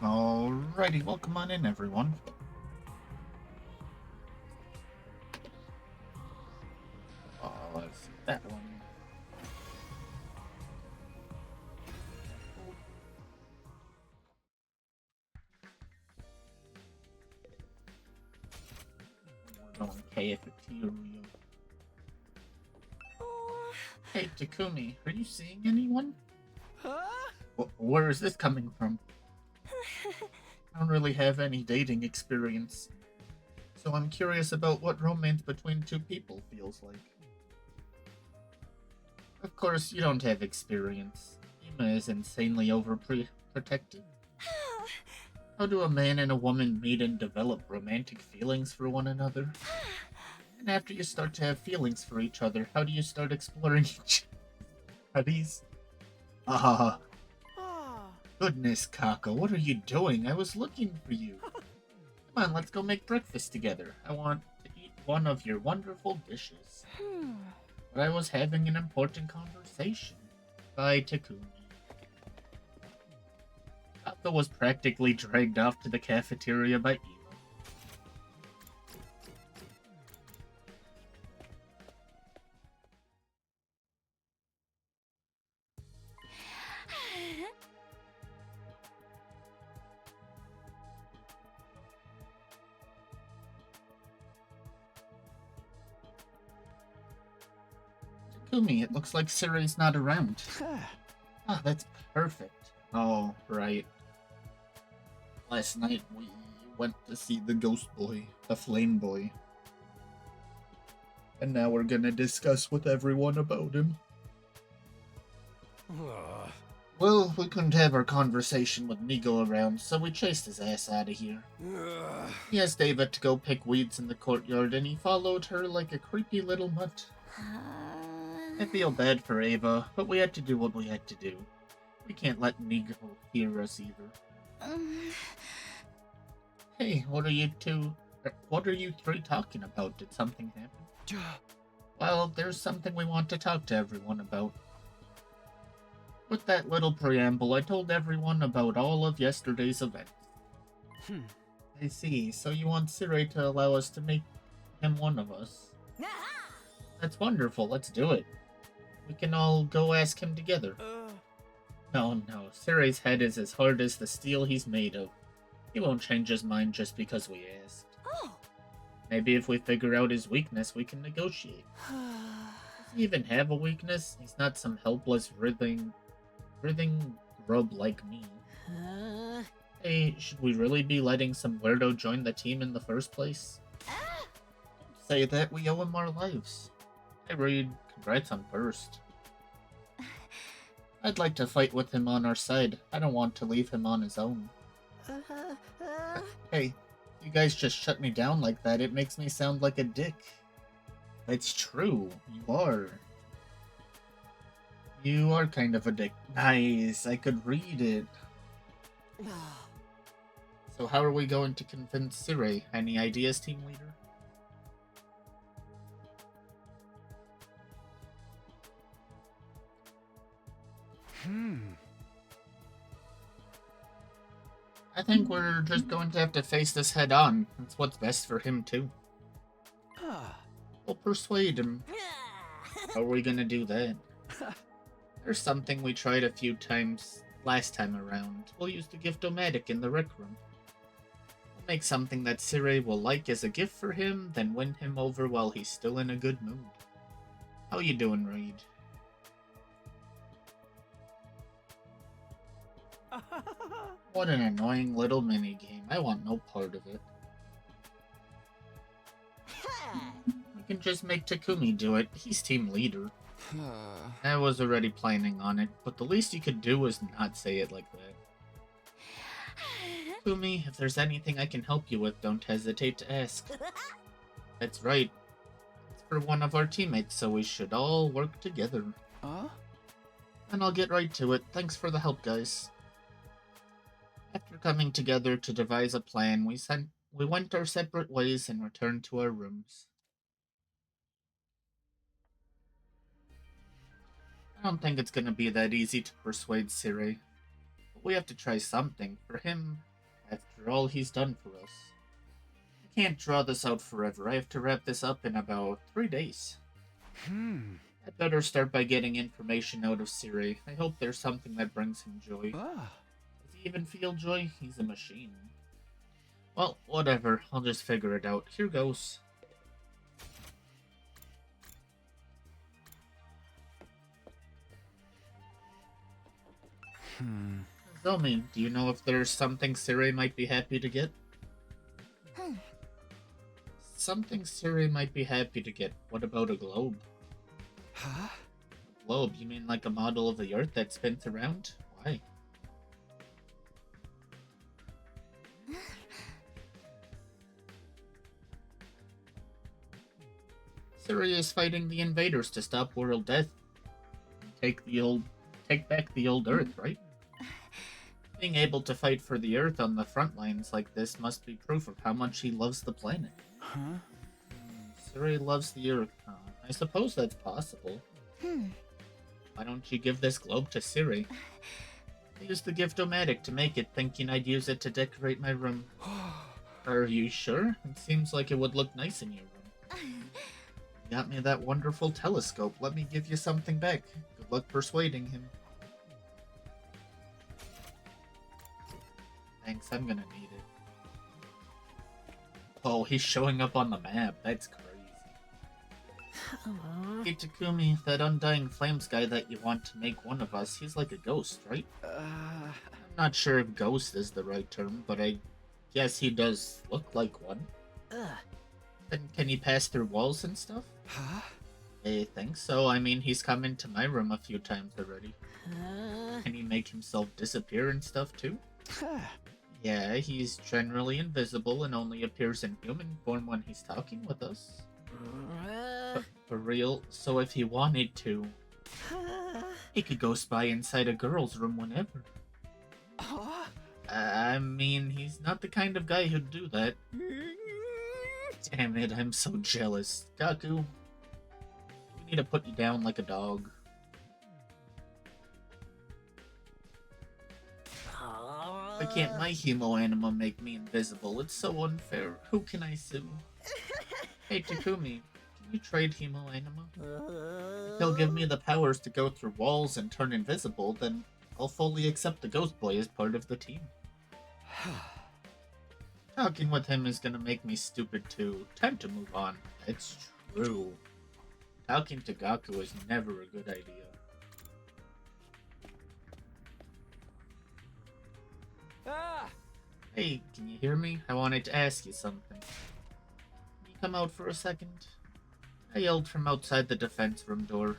Alrighty, well, come on in, everyone. Let's see that one. We're going cafeteria. Hey, Takumi, are you seeing anyone? Huh? Where is this coming from? I don't really have any dating experience, so I'm curious about what romance between two people feels like. Of course, you don't have experience. Yuma is insanely overprotective. How do a man and a woman meet and develop romantic feelings for one another? And after you start to have feelings for each other, how do you start exploring each other's? Ah, Ah. goodness, Kako, what are you doing? I was looking for you. Come on, let's go make breakfast together. I want to eat one of your wonderful dishes. But I was having an important conversation. Bye, Takumi. Kako was practically dragged off to the cafeteria by Eva. Takumi, it looks like Siri's not around. Ah, that's perfect. Oh, right. Last night we went to see the ghost boy, the flame boy. And now we're gonna discuss with everyone about him. Well, we couldn't have our conversation with Nigo around, so we chased his ass out of here. He asked Ava to go pick weeds in the courtyard, and he followed her like a creepy little mutt. I feel bad for Ava, but we had to do what we had to do. We can't let Nigo hear us either. Hey, what are you three talking about? Did something happen? Well, there's something we want to talk to everyone about. With that little preamble, I told everyone about all of yesterday's events. I see, so you want Siri to allow us to make him one of us. That's wonderful, let's do it. We can all go ask him together. No, Siri's head is as hard as the steel he's made of. He won't change his mind just because we asked. Maybe if we figure out his weakness, we can negotiate. Does he even have a weakness? He's not some helpless, writhing grub like me. Hey, should we really be letting some weirdo join the team in the first place? Don't say that, we owe him our lives. Hey Reed, congrats on first. I'd like to fight with him on our side. I don't want to leave him on his own. Hey, you guys just shut me down like that. It makes me sound like a dick. It's true, you are. You are kind of a dick. Nice, I could read it. So how are we going to convince Siri? Any ideas, team leader? I think we're just going to have to face this head on. That's what's best for him, too. We'll persuade him. How are we gonna do that? There's something we tried a few times last time around. We'll use the gift-o-matic in the rec room. We'll make something that Siri will like as a gift for him, then win him over while he's still in a good mood. How you doing, Reed? What an annoying little minigame. I want no part of it. We can just make Takumi do it. He's team leader. I was already planning on it, but the least you could do is not say it like that. Takumi, if there's anything I can help you with, don't hesitate to ask. That's right. It's for one of our teammates, so we should all work together. And I'll get right to it. Thanks for the help, guys. After coming together to devise a plan, we went our separate ways and returned to our rooms. I don't think it's gonna be that easy to persuade Siri. But we have to try something. For him, for all he's done for us. I can't draw this out forever. I have to wrap this up in about 3 days. I'd better start by getting information out of Siri. I hope there's something that brings him joy. Does he even feel joy? He's a machine. Well, whatever. I'll just figure it out. Here goes. Zomi, do you know if there's something Siri might be happy to get? Something Siri might be happy to get. What about a globe? Huh? A globe? You mean like a model of the Earth that spins around? Why? Siri is fighting the invaders to stop world death. Take back the old Earth, right? Being able to fight for the Earth on the front lines like this must be proof of how much he loves the planet. Huh? Siri loves the Earth, huh? I suppose that's possible. Why don't you give this globe to Siri? I used the gift-o-matic to make it, thinking I'd use it to decorate my room. Are you sure? It seems like it would look nice in your room. You got me that wonderful telescope. Let me give you something back. Good luck persuading him. Thanks, I'm gonna need it. Oh, he's showing up on the map. That's crazy. Hey, Takumi, that undying flames guy that you want to make one of us, he's like a ghost, right? I'm not sure if ghost is the right term, but I guess he does look like one. Then can he pass through walls and stuff? Huh? I think so. I mean, he's come into my room a few times already. Can he make himself disappear and stuff too? Yeah, he's generally invisible and only appears in human form when he's talking with us. But for real, so if he wanted to, he could go spy inside a girl's room whenever. I mean, he's not the kind of guy who'd do that. Damn it, I'm so jealous. Gaku, we need to put you down like a dog. Why can't my hemo anima make me invisible? It's so unfair. Who can I sue? Hey Takumi, can you trade hemo anima? If he'll give me the powers to go through walls and turn invisible, then I'll fully accept the Ghost Boy as part of the team. Talking with him is gonna make me stupid too. Time to move on. It's true. Talking to Gaku is never a good idea. Hey, can you hear me? I wanted to ask you something. Can you come out for a second? I yelled from outside the defense room door.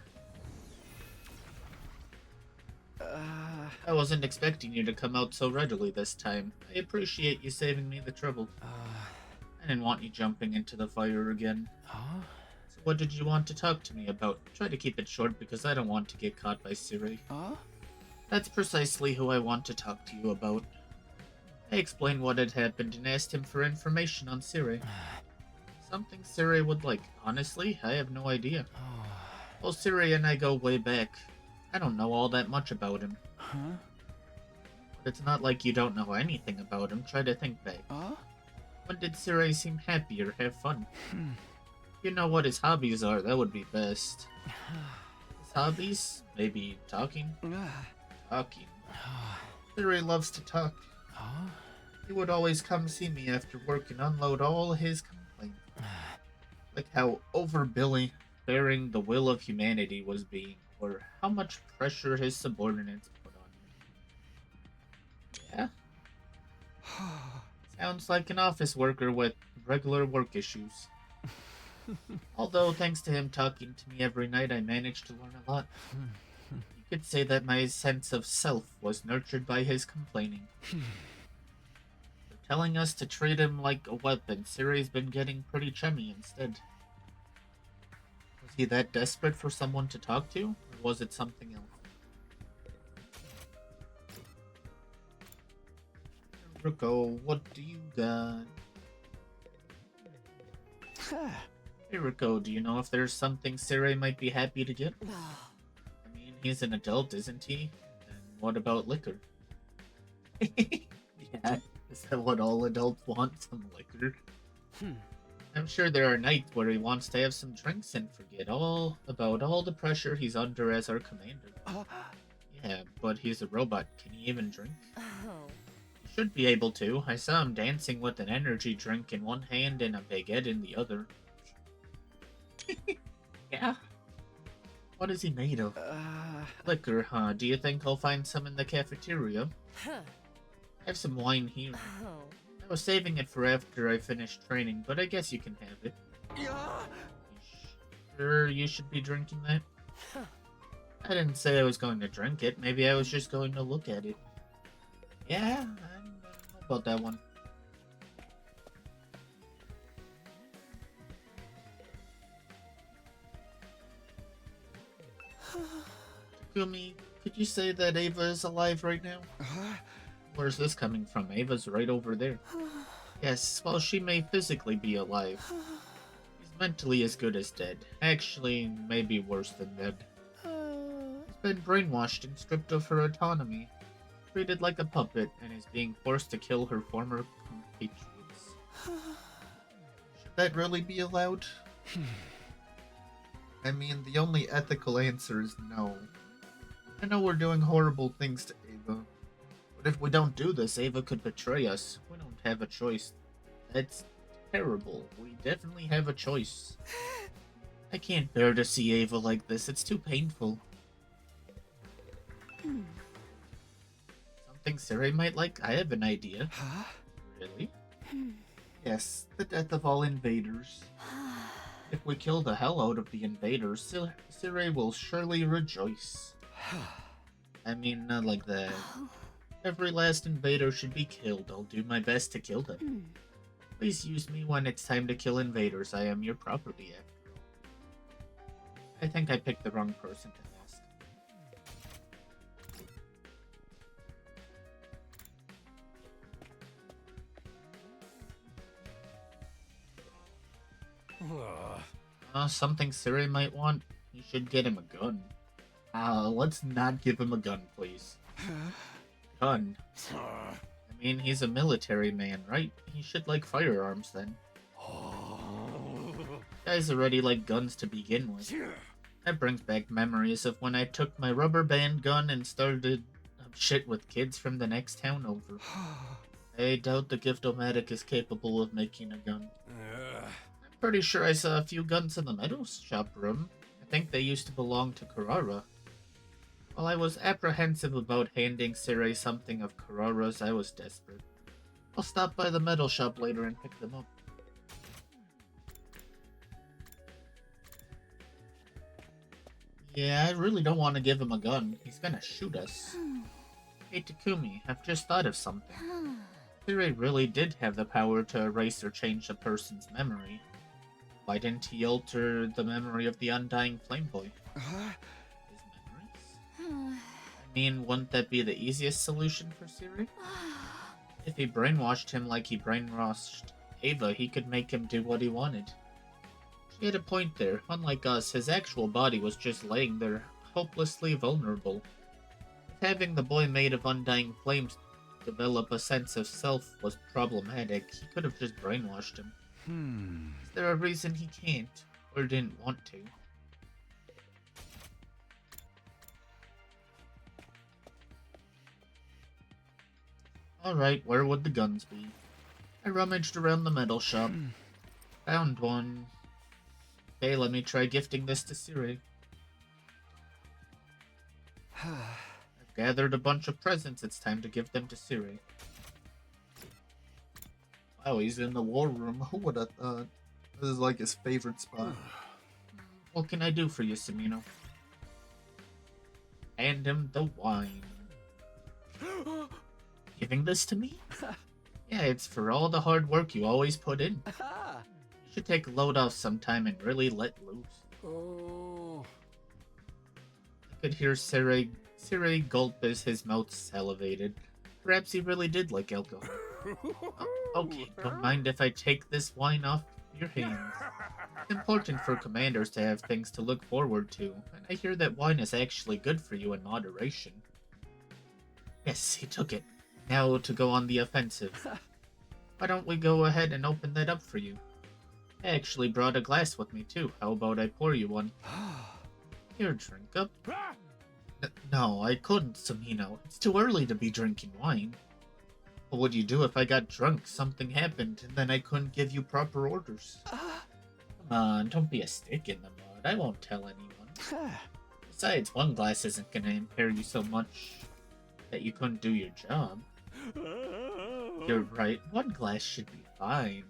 I wasn't expecting you to come out so readily this time. I appreciate you saving me the trouble. I didn't want you jumping into the fire again. So what did you want to talk to me about? Try to keep it short because I don't want to get caught by Siri. That's precisely who I want to talk to you about. I explained what had happened and asked him for information on Siri. Something Siri would like. Honestly, I have no idea. Well, Siri and I go way back. I don't know all that much about him. But it's not like you don't know anything about him. Try to think back. When did Siri seem happy or have fun? You know what his hobbies are, that would be best. His hobbies? Maybe talking? Talking. Siri loves to talk. He would always come see me after work and unload all his complaints. Like how overbearing the will of humanity was being, or how much pressure his subordinates put on him. Yeah? Sounds like an office worker with regular work issues. Although, thanks to him talking to me every night, I managed to learn a lot. You could say that my sense of self was nurtured by his complaining. Telling us to treat him like a weapon, Siri's been getting pretty chummy instead. Was he that desperate for someone to talk to, or was it something else? Ruko, what do you got? Hey Ruko, do you know if there's something Siri might be happy to get? I mean, he's an adult, isn't he? And what about liquor? Yeah, Is that what all adults want? Some liquor? Hmm. I'm sure there are nights where he wants to have some drinks and forget all about all the pressure he's under as our commander. Yeah, but he's a robot. Can he even drink? Oh. He should be able to. I saw him dancing with an energy drink in one hand and a baguette in the other. Yeah? What is he made of? Liquor, huh? Do you think I'll find some in the cafeteria? Huh. I have some wine here. Oh. I was saving it for after I finished training, but I guess you can have it. Yeah. Sure you should be drinking that? Huh. I didn't say I was going to drink it. Maybe I was just going to look at it. Yeah, I don't know about that one. Takumi, could you say that Ava is alive right now? Where's this coming from? Ava's right over there. Yes, well, she may physically be alive. He's mentally as good as dead. Actually, maybe worse than dead. He's been brainwashed and stripped of her autonomy. Treated like a puppet, and is being forced to kill her former compatriots. Should that really be allowed? I mean, the only ethical answer is no. I know we're doing horrible things to Ava. But if we don't do this, Ava could betray us. We don't have a choice. That's terrible. We definitely have a choice. I can't bear to see Ava like this. It's too painful. Something Siri might like? I have an idea. Huh? Really? Yes, the death of all invaders. If we kill the hell out of the invaders, Siri will surely rejoice. I mean, not like that. Every last invader should be killed. I'll do my best to kill them. Please use me when it's time to kill invaders. I am your property, after all. I think I picked the wrong person to ask. Something Siri might want. You should get him a gun. Let's not give him a gun, please. Gun? I mean, he's a military man, right? He should like firearms then. Guys already like guns to begin with. That brings back memories of when I took my rubber band gun and started shit with kids from the next town over. I doubt the Gift-O-Matic is capable of making a gun. I'm pretty sure I saw a few guns in the metal shop room. I think they used to belong to Carrara. While I was apprehensive about handing Siri something of Carrara's, I was desperate. I'll stop by the metal shop later and pick them up. Yeah, I really don't want to give him a gun. He's gonna shoot us. Hey Takumi, I've just thought of something. Siri really did have the power to erase or change a person's memory. Why didn't he alter the memory of the Undying Flame Boy? His memories? I mean, wouldn't that be the easiest solution for Siri? If he brainwashed him like he brainwashed Ava, he could make him do what he wanted. She had a point there. Unlike us, his actual body was just laying there, hopelessly vulnerable. If having the boy made of undying flames develop a sense of self was problematic, he could have just brainwashed him. Is there a reason he can't, or didn't want to? Alright, where would the guns be? I rummaged around the metal shop. Found one. Okay, let me try gifting this to Siri. I've gathered a bunch of presents. It's time to give them to Siri. Wow, he's in the war room. Who would have thought? This is like his favorite spot. What can I do for you, Samino? Hand him the wine. Giving this to me? Yeah, it's for all the hard work you always put in. You should take a load off sometime and really let loose. I could hear Siri gulp as his mouth salivated. Perhaps he really did like alcohol. Okay, don't mind if I take this wine off your hands. It's important for commanders to have things to look forward to, and I hear that wine is actually good for you in moderation. Yes, he took it. Now to go on the offensive. Why don't we go ahead and open that up for you? I actually brought a glass with me too. How about I pour you one? Here, drink up. No, I couldn't, Samino. It's too early to be drinking wine. What would you do if I got drunk, something happened, and then I couldn't give you proper orders? Come on, don't be a stick in the mud. I won't tell anyone. Besides, one glass isn't gonna impair you so much that you couldn't do your job. You're right, one glass should be fine.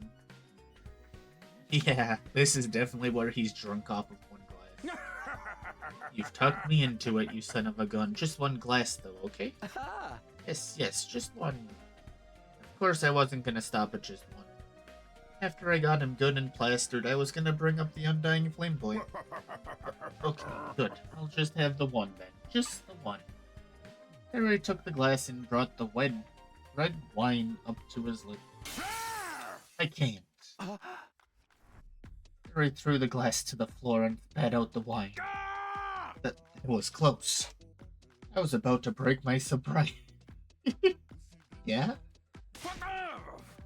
Yeah, this is definitely where he's drunk off of one glass. You've tucked me into it, you son of a gun. Just one glass, though, okay? Yes, just one. Of course, I wasn't gonna stop at just one. After I got him good and plastered, I was gonna bring up the Undying Flame Boy. Okay, good. I'll just have the one then. Just the one. Harry took the glass and brought the red wine up to his lips. I can't. Harry threw the glass to the floor and spat out the wine. That was close. I was about to break my sobriety. Yeah?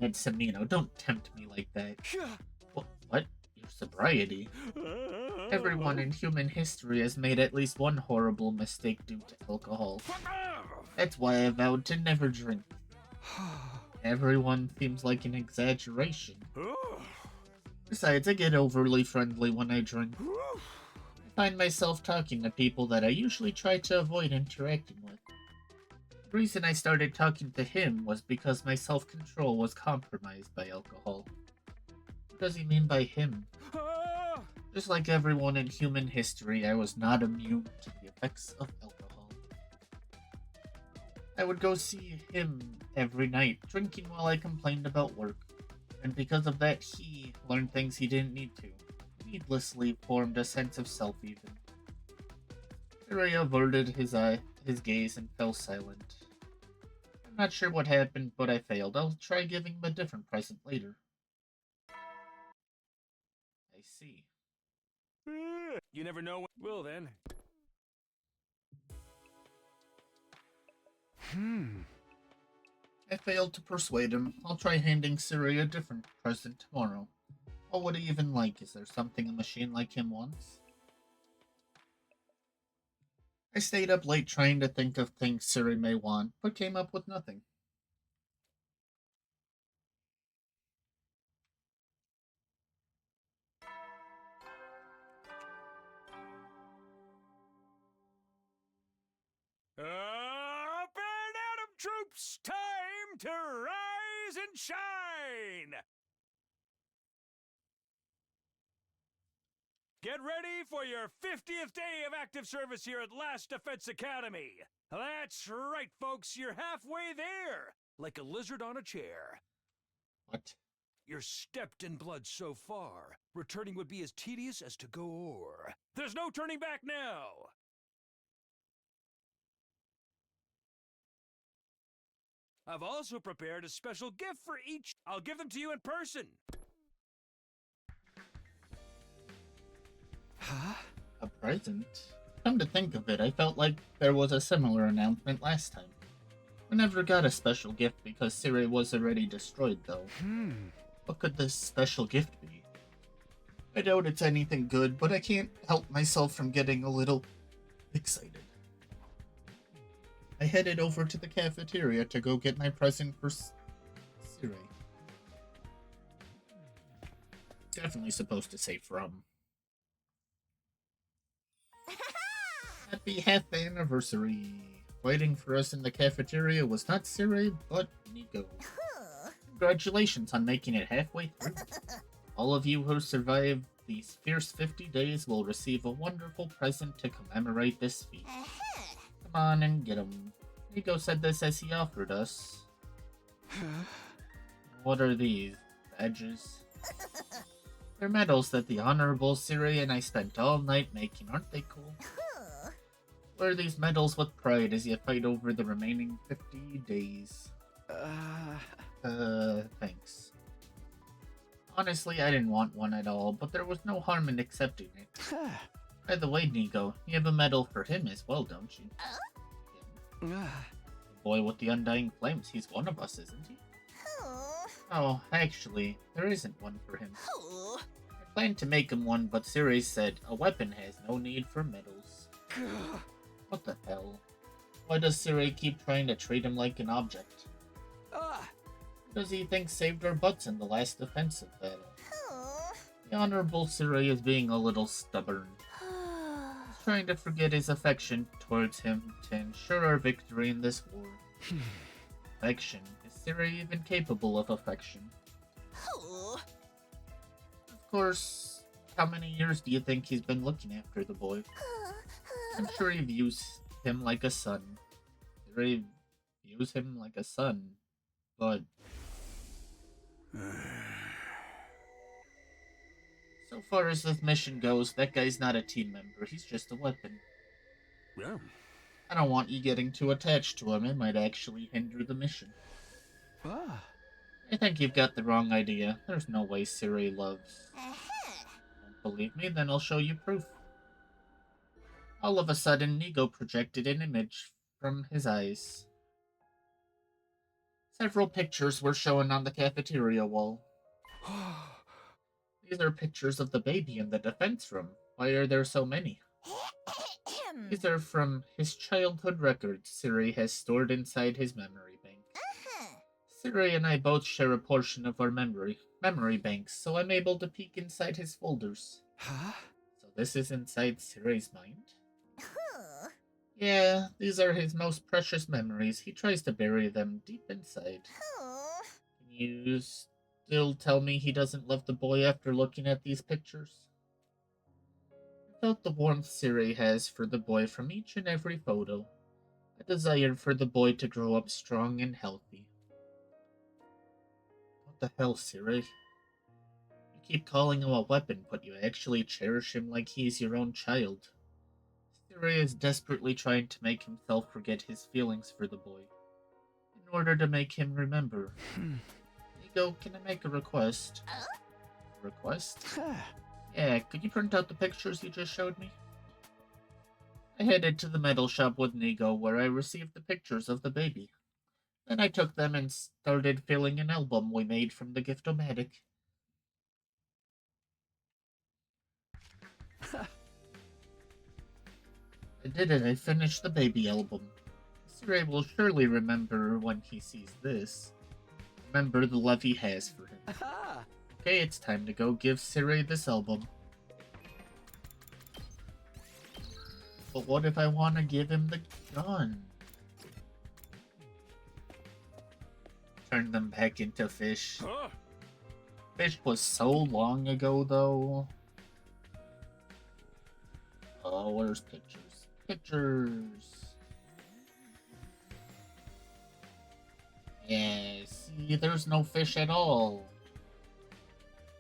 Ed Samino, don't tempt me like that. What? Your sobriety? Everyone in human history has made at least one horrible mistake due to alcohol. That's why I vowed to never drink. Everyone seems like an exaggeration. Besides, I get overly friendly when I drink. I find myself talking to people that I usually try to avoid interacting with. The reason I started talking to him was because my self-control was compromised by alcohol. What does he mean by him? Just like everyone in human history, I was not immune to the effects of alcohol. I would go see him every night, drinking while I complained about work. And because of that, he learned things he didn't need to. Needlessly formed a sense of self even. Harry averted his gaze and fell silent. I'm not sure what happened, but I failed. I'll try giving him a different present later. I see. You never know when... Well then. I failed to persuade him. I'll try handing Siri a different present tomorrow. What would he even like? Is there something a machine like him wants? I stayed up late trying to think of things Siri may want, but came up with nothing. Up and Atom troops! Time to rise and shine! Get ready for your 50th day of active service here at Last Defense Academy. That's right, folks, you're halfway there, like a lizard on a chair. What? You're stepped in blood so far. Returning would be as tedious as to go o'er. There's no turning back now. I've also prepared a special gift for each. I'll give them to you in person. Huh? A present? Come to think of it, I felt like there was a similar announcement last time. I never got a special gift because Siri was already destroyed, though. What could this special gift be? I doubt it's anything good, but I can't help myself from getting a little excited. I headed over to the cafeteria to go get my present for Siri. Definitely supposed to say from. Happy half anniversary. Waiting for us in the cafeteria was not Siri, but Nico. Congratulations on making it halfway through. All of you who survived these fierce 50 days will receive a wonderful present to commemorate this feat. Come on and get them. Nico said this as he offered us. What are these? Badges? They're medals that the Honorable Siri and I spent all night making, aren't they cool? Wear these medals with pride as you fight over the remaining 50 days. Thanks. Honestly, I didn't want one at all, but there was no harm in accepting it. By the way, Nico, you have a medal for him as well, don't you? boy with the undying flames. He's one of us, isn't he? Oh. Oh, actually, there isn't one for him. Oh. I planned to make him one, but Siri said a weapon has no need for medals. What the hell? Why does Siri keep trying to treat him like an object? Who does he think saved our butts in the last defensive battle? Oh. The Honorable Siri is being a little stubborn. He's trying to forget his affection towards him to ensure our victory in this war. Affection? Is Siri even capable of affection? Oh. Of course, how many years do you think he's been looking after the boy? I'm sure he views him like a son. Siri views him like a son, but... So far as this mission goes, that guy's not a team member, he's just a weapon. Yeah. I don't want you getting too attached to him, it might actually hinder the mission. I think you've got the wrong idea. There's no way Siri loves. Don't believe me? Then I'll show you proof. All of a sudden, Nigo projected an image from his eyes. Several pictures were shown on the cafeteria wall. These are pictures of the baby in the defense room. Why are there so many? These are from his childhood records Siri has stored inside his memory bank. Siri and I both share a portion of our memory banks, so I'm able to peek inside his folders. So this is inside Siri's mind? Yeah, these are his most precious memories. He tries to bury them deep inside. Can you still tell me he doesn't love the boy after looking at these pictures? I felt the warmth Siri has for the boy from each and every photo. I desired for the boy to grow up strong and healthy. What the hell, Siri? You keep calling him a weapon, but you actually cherish him like he's your own child. Siri is desperately trying to make himself forget his feelings for the boy, in order to make him remember. Nigo, can I make a request? Request? Yeah, could you print out the pictures you just showed me? I headed to the metal shop with Nigo, where I received the pictures of the baby. Then I took them and started filling an album we made from the Gift-O-Matic. I did it, I finished the baby album. Siri will surely remember when he sees this. Remember the love he has for him. Okay, it's time to go give Siri this album. But what if I want to give him the gun? Turn them back into fish. Fish was so long ago, though. Oh, where's pictures? Pictures. Yeah, see, there's no fish at all.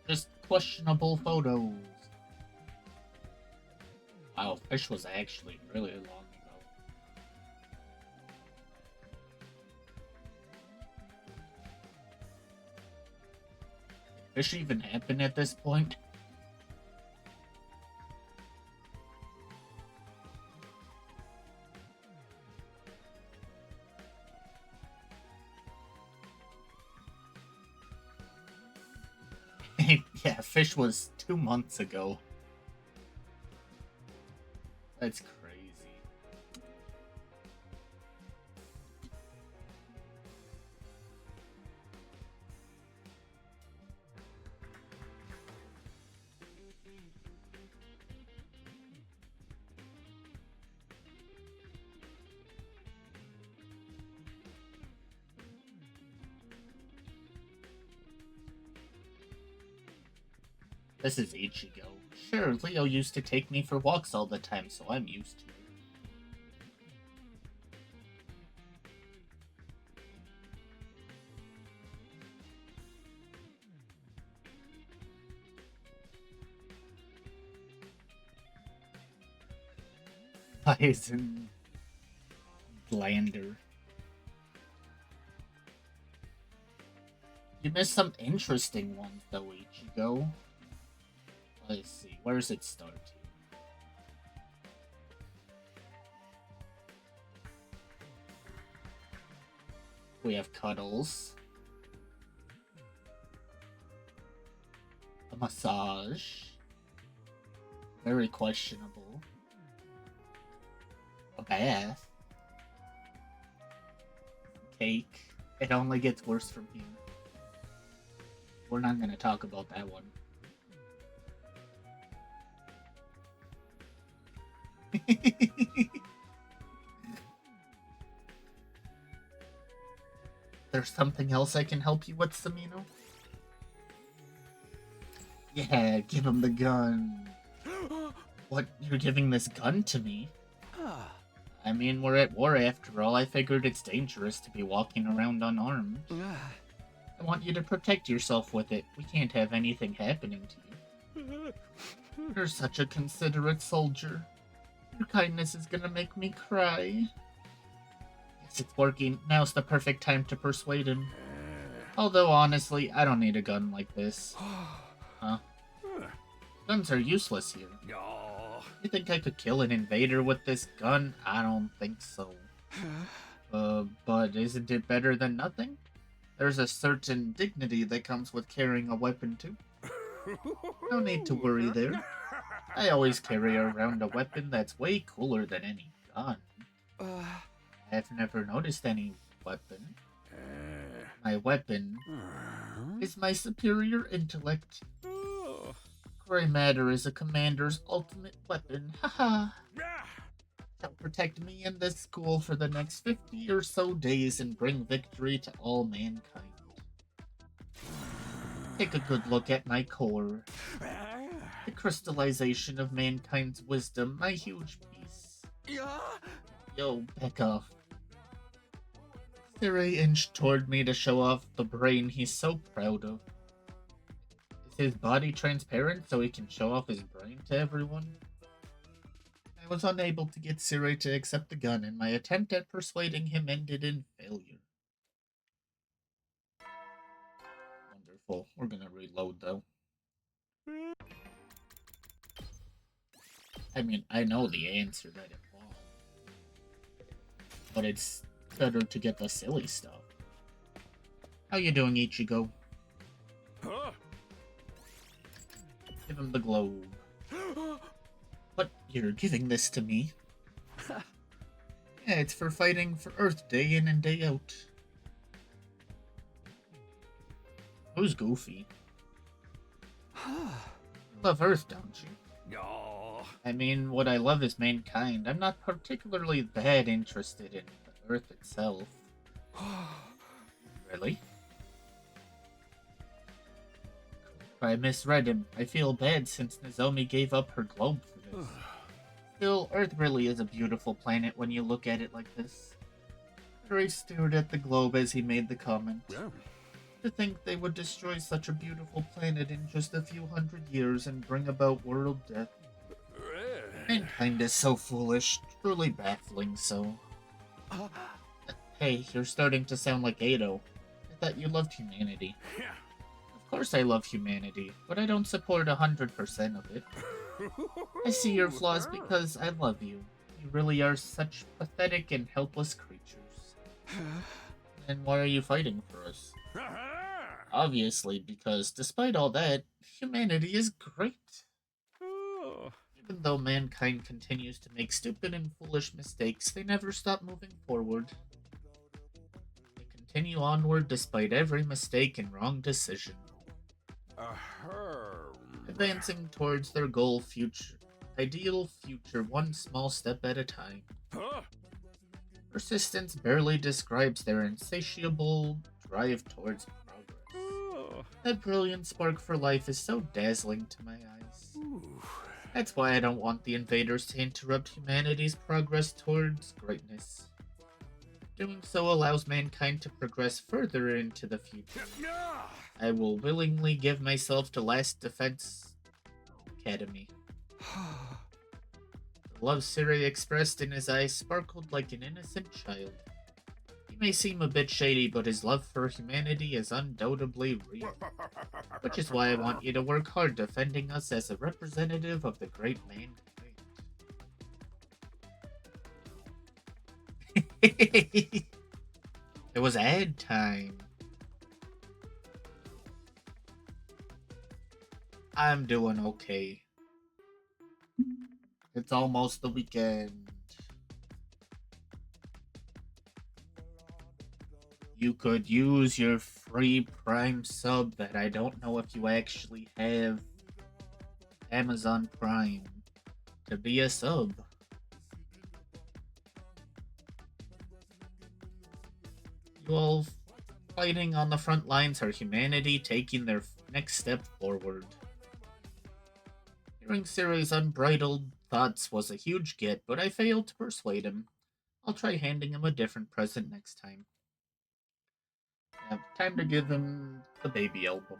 Just questionable photos. Wow, fish was actually really long ago. Did fish even happen at this point? Yeah, fish was 2 months ago. That's crazy. This is Ichigo. Sure, Leo used to take me for walks all the time, so I'm used to it. Bison Blander. You missed some interesting ones, though, Ichigo. Let's see, where's it start? We have cuddles. A massage. Very questionable. A bath. Cake. It only gets worse from here. We're not gonna talk about that one. There's something else I can help you with, Samino? Yeah, give him the gun. What? You're giving this gun to me? I mean, we're at war after all. I figured it's dangerous to be walking around unarmed. I want you to protect yourself with it. We can't have anything happening to you. You're such a considerate soldier. Your kindness is gonna make me cry. Yes, it's working. Now's the perfect time to persuade him. Although, honestly, I don't need a gun like this. Huh? Guns are useless here. You think I could kill an invader with this gun? I don't think so. But isn't it better than nothing? There's a certain dignity that comes with carrying a weapon, too. No need to worry there. I always carry around a weapon that's way cooler than any gun. I've never noticed any weapon. My weapon is my superior intellect. Gray matter is a commander's ultimate weapon. Haha. Shall protect me and this school for the next 50 or so days and bring victory to all mankind. Take a good look at my core. The crystallization of mankind's wisdom, my huge piece. Yo, back off. Siri inched toward me to show off the brain he's so proud of. Is his body transparent so he can show off his brain to everyone? I was unable to get Siri to accept the gun, and my attempt at persuading him ended in failure. Wonderful. We're gonna reload, though. I mean, I know the answer that it won't. But it's better to get the silly stuff. How you doing, Ichigo? Give him the globe. What? You're giving this to me? Yeah, it's for fighting for Earth day in and day out. Who's Goofy? You love Earth, don't you? I mean, what I love is mankind. I'm not particularly that interested in the Earth itself. Really? I misread him. I feel bad since Nozomi gave up her globe for this. Still, Earth really is a beautiful planet when you look at it like this. Ray stared at the globe as he made the comment. To think they would destroy such a beautiful planet in just a few hundred years and bring about world death. Mankind is so foolish, truly baffling so. Hey, you're starting to sound like Ado. I thought you loved humanity. Of course I love humanity, but I don't support 100% of it. I see your flaws because I love you. You really are such pathetic and helpless creatures. And why are you fighting for us? Obviously, because despite all that, humanity is great. Even though mankind continues to make stupid and foolish mistakes, they never stop moving forward. They continue onward despite every mistake and wrong decision. Advancing towards their ideal future one small step at a time. Persistence barely describes their insatiable drive towards progress. That brilliant spark for life is so dazzling to my eyes. That's why I don't want the invaders to interrupt humanity's progress towards greatness. Doing so allows mankind to progress further into the future. I will willingly give myself to Last Defense Academy. The love Siri expressed in his eyes sparkled like an innocent child. He may seem a bit shady, but his love for humanity is undoubtedly real. Which is why I want you to work hard defending us as a representative of the great mankind. It was ad time. I'm doing okay. It's almost the weekend. You could use your free Prime sub that I don't know if you actually have Amazon Prime to be a sub. You all fighting on the front lines are humanity taking their next step forward. Hearing Siri's unbridled thoughts was a huge get, but I failed to persuade him. I'll try handing him a different present next time. Time to give him the baby album.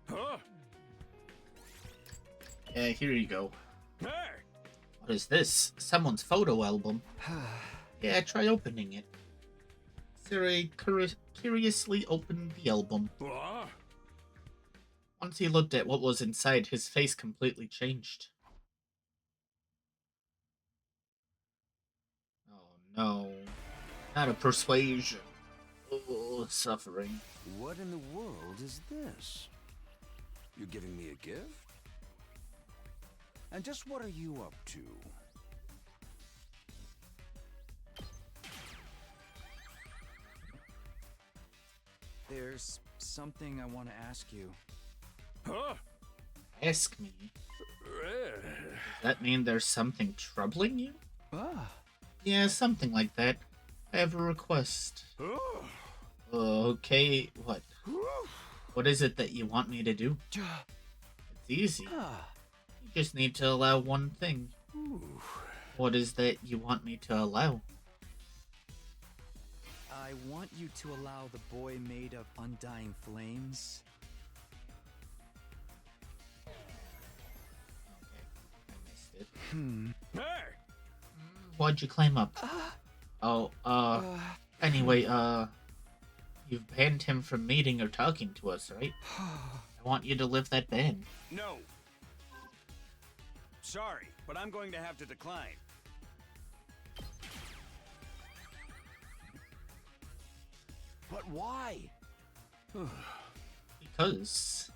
Huh? Yeah, here you go. Hey! What is this? Someone's photo album. Yeah, try opening it. Siri curiously opened the album. What? Once he looked at what was inside, his face completely changed. Oh no. Not a persuasion. Oh, suffering. What in the world is this? You're giving me a gift? And just what are you up to? There's something I want to ask you. Huh? Ask me. Does that mean there's something troubling you? Ah, Yeah, something like that. I have a request. Okay, what? What is it that you want me to do? It's easy. ah, You just need to allow one thing. What is that you want me to allow? I want you to allow the boy made of undying flames. Okay, I missed it. Hey! Why'd you climb up? Oh, anyway, you've banned him from meeting or talking to us, right? I want you to lift that ban. No. Sorry, but I'm going to have to decline. But why? Because.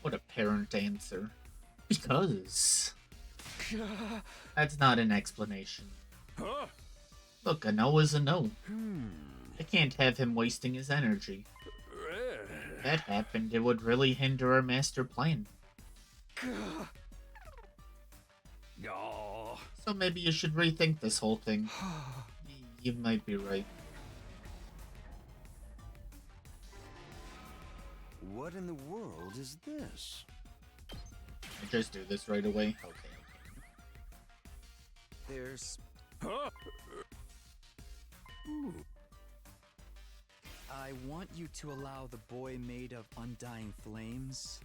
What a parent answer. Because. That's not an explanation. Huh? Look, a no is a no. I can't have him wasting his energy. If that happened, it would really hinder our master plan. Oh. So maybe you should rethink this whole thing. You might be right. What in the world is this? I just do this right away. Okay. There's. Huh? I want you to allow the boy made of undying flames.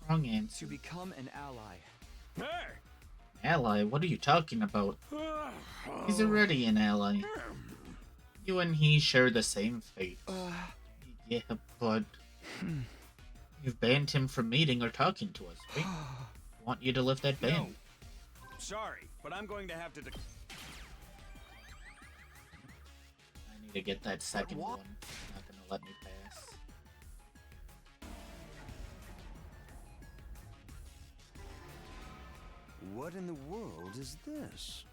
Wrong answer. To become an ally. Hey! Ally? What are you talking about? He's already an ally. You and he share the same fate. Yeah, but you've banned him from meeting or talking to us, right? I want you to lift that ban. No. Sorry, but I'm going to have to I need to get that second what? one. Not gonna let me pass. What in the world is this?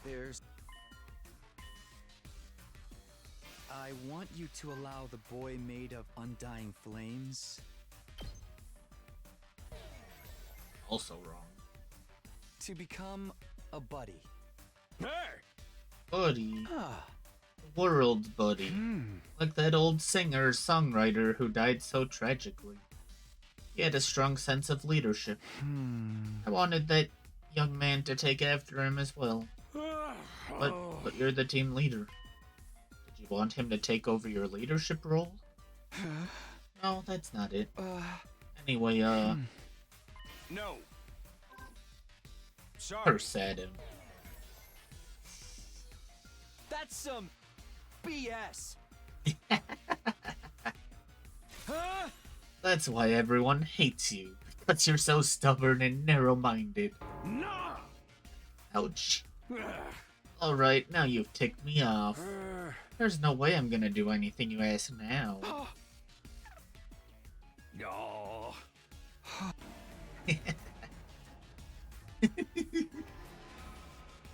There's. I want you to allow the boy made of undying flames. Also wrong. To become a buddy. Hey! Buddy. Ah, World buddy. Like that old singer songwriter who died so tragically. He had a strong sense of leadership. I wanted that young man to take after him as well. But you're the team leader. Did you want him to take over your leadership role? No, that's not it. Uh, Anyway, No. Sorry. curse at him. that's some BS. Huh? That's why everyone hates you. Because you're so stubborn and narrow-minded. Nah. Ouch. Ugh. Alright, now you've ticked me off. There's no way I'm gonna do anything you ask now. Oh.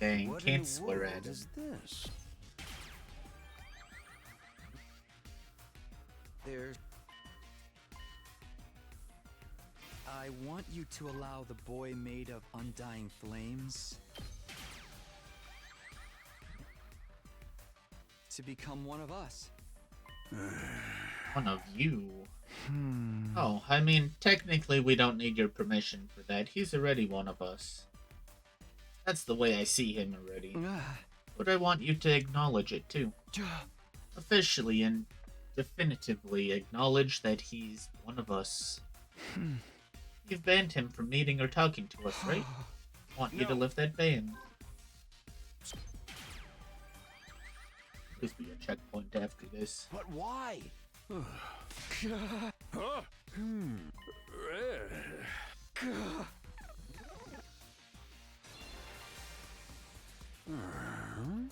Dang, What in can't the swear world at him. is this? There's. I want you to allow the boy made of undying flames to become one of us. One of you? Oh, I mean, technically we don't need your permission for that. He's already one of us. That's the way I see him already. But I want you to acknowledge it too. Officially and definitively acknowledge that he's one of us. You've banned him from meeting or talking to us, right? Want you to No. lift that ban. Please be a checkpoint after this. But why? Huh?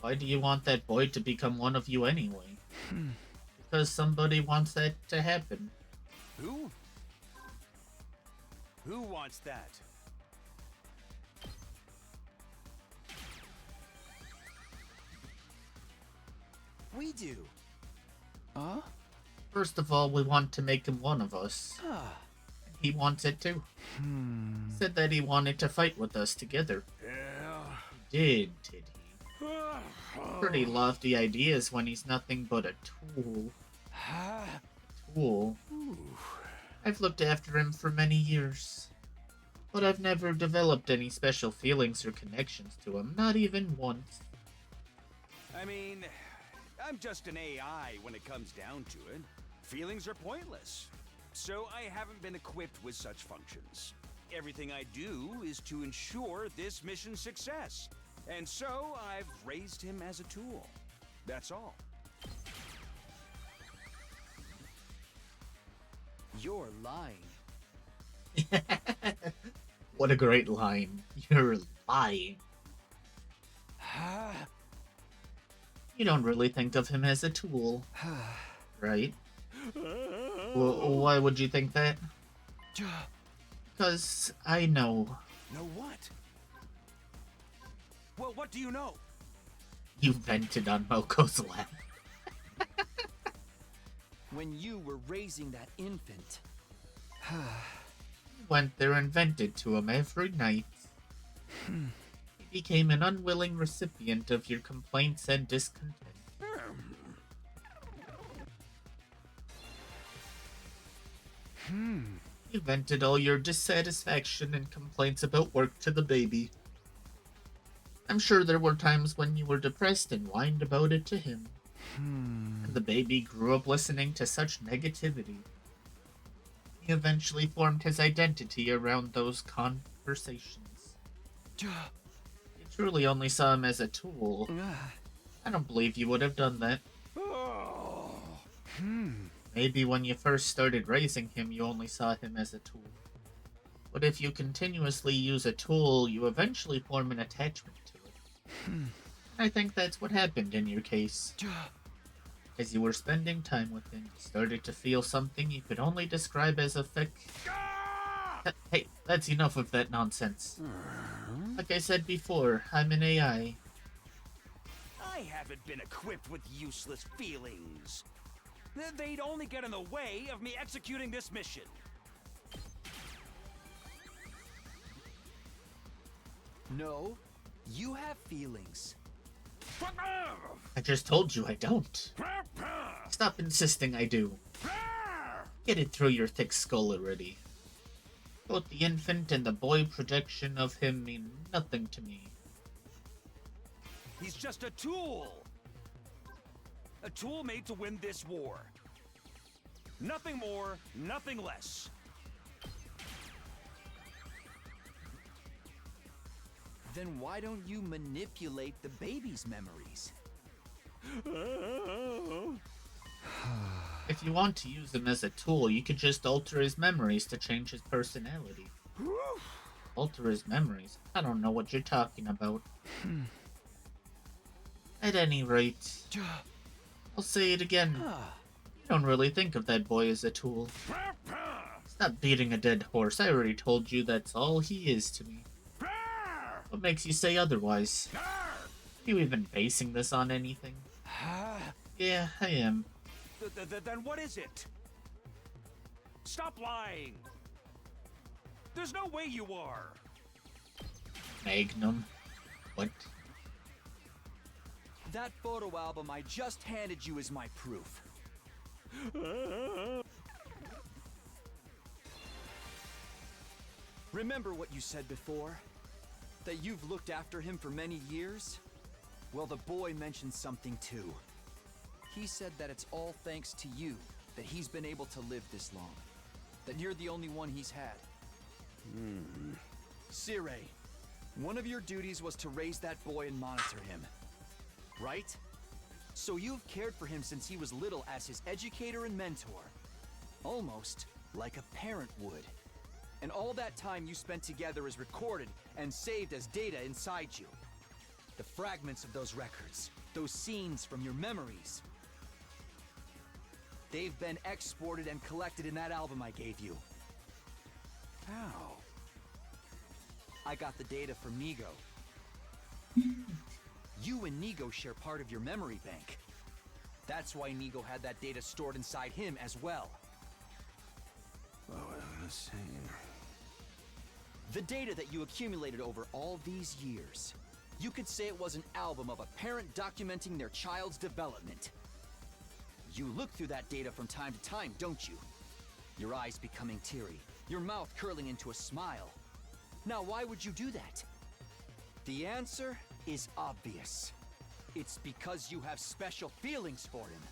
Why do you want that boy to become one of you anyway? Because somebody wants that to happen. Who? Who wants that? We do. First of all, we want to make him one of us. He wants it too. Said that he wanted to fight with us together. Yeah. Did he? Pretty lofty ideas when he's nothing but a tool. Tool. I've looked after him for many years. But I've never developed any special feelings or connections to him, not even once. I mean, I'm just an AI when it comes down to it. Feelings are pointless. So I haven't been equipped with such functions. Everything I do is to ensure this mission's success. And so I've raised him as a tool. That's all. You're lying. What a great line. You're lying. You don't really think of him as a tool, right? Why would you think that? Because I know. Know what? Well, what do you know? You vented on Moko's lap. When you were raising that infant. Went there and vented to him every night. He became an unwilling recipient of your complaints and discontent. You vented all your dissatisfaction and complaints about work to the baby. I'm sure there were times when you were depressed and whined about it to him. And the baby grew up listening to such negativity. He eventually formed his identity around those conversations. You truly only saw him as a tool. I don't believe you would have done that. Maybe when you first started raising him, you only saw him as a tool. But if you continuously use a tool, you eventually form an attachment to it. I think that's what happened in your case. As you were spending time with him, you started to feel something you could only describe as Hey, that's enough of that nonsense. Like I said before, I'm an AI. I haven't been equipped with useless feelings. They'd only get in the way of me executing this mission. No, you have feelings. I just told you I don't. Stop insisting I do. Get it through your thick skull already. Both the infant and the boy projection of him mean nothing to me. He's just a tool. A tool made to win this war. Nothing more, nothing less. Then why don't you manipulate the baby's memories? If you want to use him as a tool, you could just alter his memories to change his personality. Alter his memories? I don't know what you're talking about. At any rate, I'll say it again. You don't really think of that boy as a tool. Stop beating a dead horse. I already told you that's all he is to me. What makes you say otherwise? Are you even basing this on anything? Yeah, I am. Then what is it? Stop lying. There's no way you are. Magnum? What? That photo album I just handed you is my proof. Remember what you said before? That you've looked after him for many years? Well, the boy mentioned something too. He said that it's all thanks to you that he's been able to live this long. That you're the only one he's had. Sire, one of your duties was to raise that boy and monitor him. Right? So you've cared for him since he was little as his educator and mentor. Almost like a parent would. And all that time you spent together is recorded and saved as data inside you. The fragments of those records, those scenes from your memories. They've been exported and collected in that album I gave you. How? I got the data from Nigo. You and Nigo share part of your memory bank. That's why Nigo had that data stored inside him as well. Oh, insane. The data that you accumulated over all these years. You could say it was an album of a parent documenting their child's development. You look through that data from time to time, don't you? Your eyes becoming teary, your mouth curling into a smile. Now, why would you do that? The answer is obvious. It's because you have special feelings for him.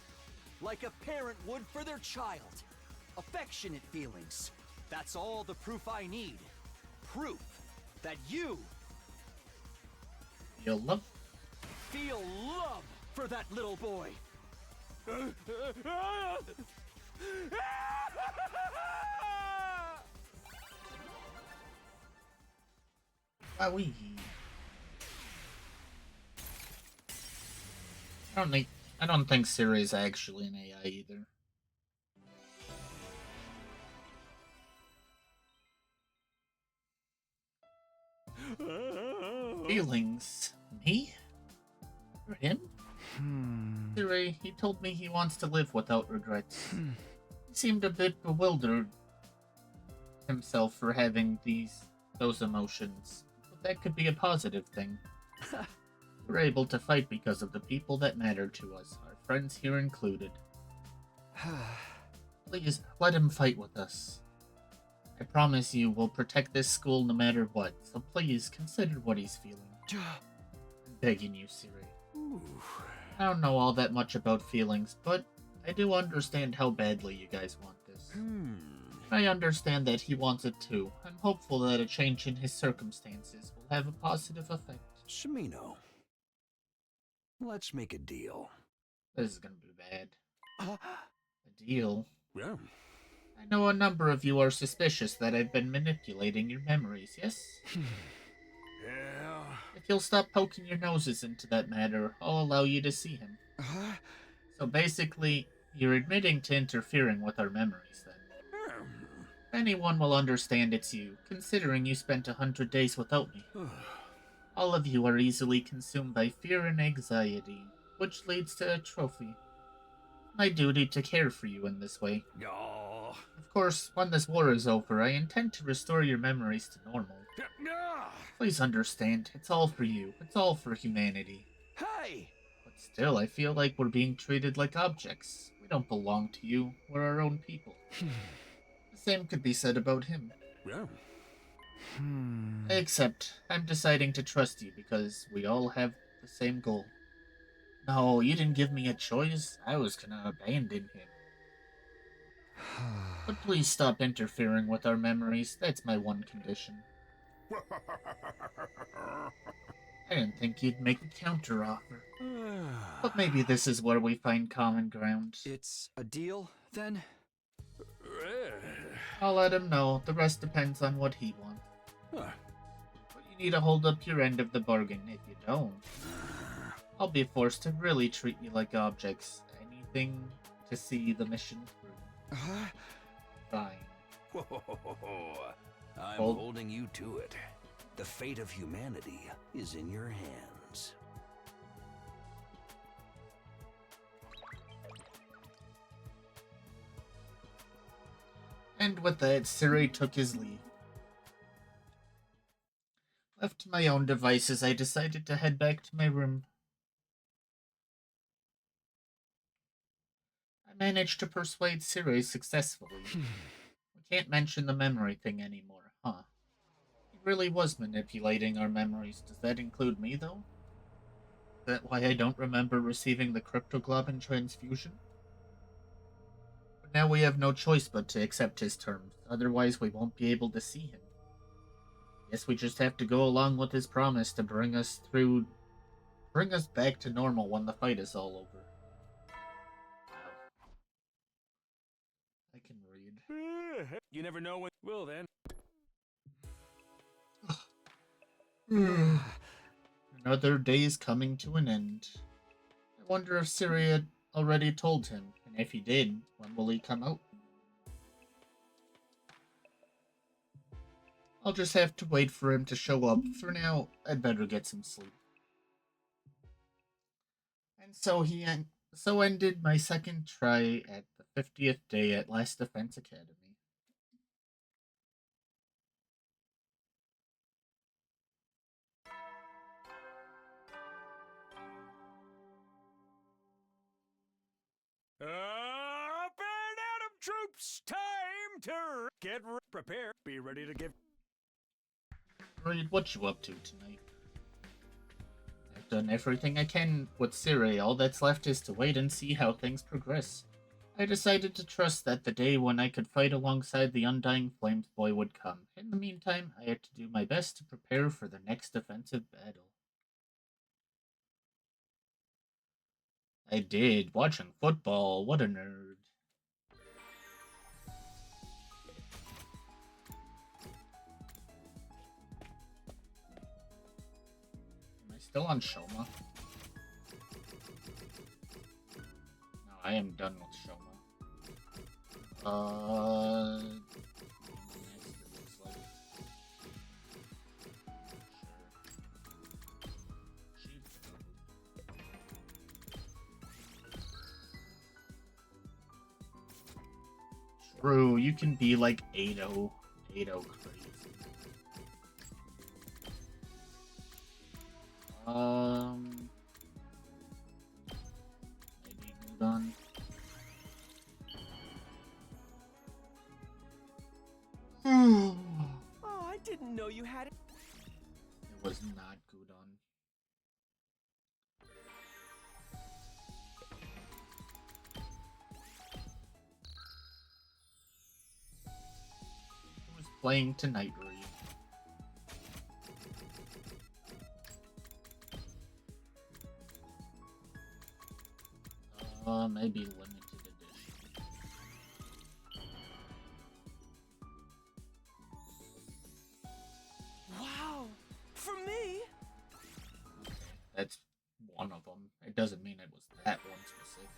Like a parent would for their child. Affectionate feelings. That's all the proof I need. Proof that you Feel love? feel love for that little boy. Wowee. I don't think Siri is actually an AI either. Feelings? Me? For him? Siri, he told me he wants to live without regrets. He seemed a bit bewildered himself for having those emotions. But that could be a positive thing. We're able to fight because of the people that matter to us, our friends here included. Please, let him fight with us. I promise you we'll protect this school no matter what, so please consider what he's feeling. I'm begging you, Siri. I don't know all that much about feelings, but I do understand how badly you guys want this. I understand that he wants it too. I'm hopeful that a change in his circumstances will have a positive effect. Shimino, let's make a deal. This is gonna be bad. A deal? Yeah. I know a number of you are suspicious that I've been manipulating your memories, yes? Yeah. If you'll stop poking your noses into that matter, I'll allow you to see him. So basically, you're admitting to interfering with our memories, then. Anyone will understand it's you, considering you spent 100 days without me. All of you are easily consumed by fear and anxiety, which leads to a trophy. My duty to care for you in this way. Of course, when this war is over, I intend to restore your memories to normal. Please understand, it's all for you. It's all for humanity. Hey! But still, I feel like we're being treated like objects. We don't belong to you. We're our own people. The same could be said about him. Yeah. Except, I'm deciding to trust you because we all have the same goal. No, you didn't give me a choice. I was gonna abandon him. But please stop interfering with our memories. That's my one condition. I didn't think you'd make a counteroffer. But maybe this is where we find common ground. It's a deal, then? I'll let him know. The rest depends on what he wants. Huh. But you need to hold up your end of the bargain. If you don't, I'll be forced to really treat you like objects. Anything to see the mission through. Fine. I'm Hold- holding you to it. The fate of humanity is in your hands. And with that, Siri took his leave. Left to my own devices, I decided to head back to my room. I managed to persuade Siri successfully. We can't mention the memory thing anymore, huh? He really was manipulating our memories. Does that include me, though? Is that why I don't remember receiving the cryptoglobin transfusion? But now we have no choice but to accept his terms, otherwise we won't be able to see him. Guess we just have to go along with his promise to bring us back to normal when the fight is all over. I can read. You never know when. Well then. Another day's coming to an end. I wonder if Siri had already told him, and if he did, when will he come out? I'll just have to wait for him to show up. For now, I'd better get some sleep. And so ended my second try at the 50th day at Last Defense Academy. Up and Adam troops, time to get prepared. Be ready to give. Reed, what you up to tonight? I've done everything I can with Siri. All that's left is to wait and see how things progress. I decided to trust that the day when I could fight alongside the Undying Flames boy would come. In the meantime, I had to do my best to prepare for the next offensive battle. I did. Watching football. What a nerd. Am I still on Shoma? No, I am done with Shoma. Next it looks like. Sure. True, you can be like 8-0 crazy. Maybe Udon. Oh, I didn't know you had it. It was not Gudon. Who's playing tonight, Reed? Maybe limited edition. Wow, for me? Okay, that's one of them. It doesn't mean it was that one specifically.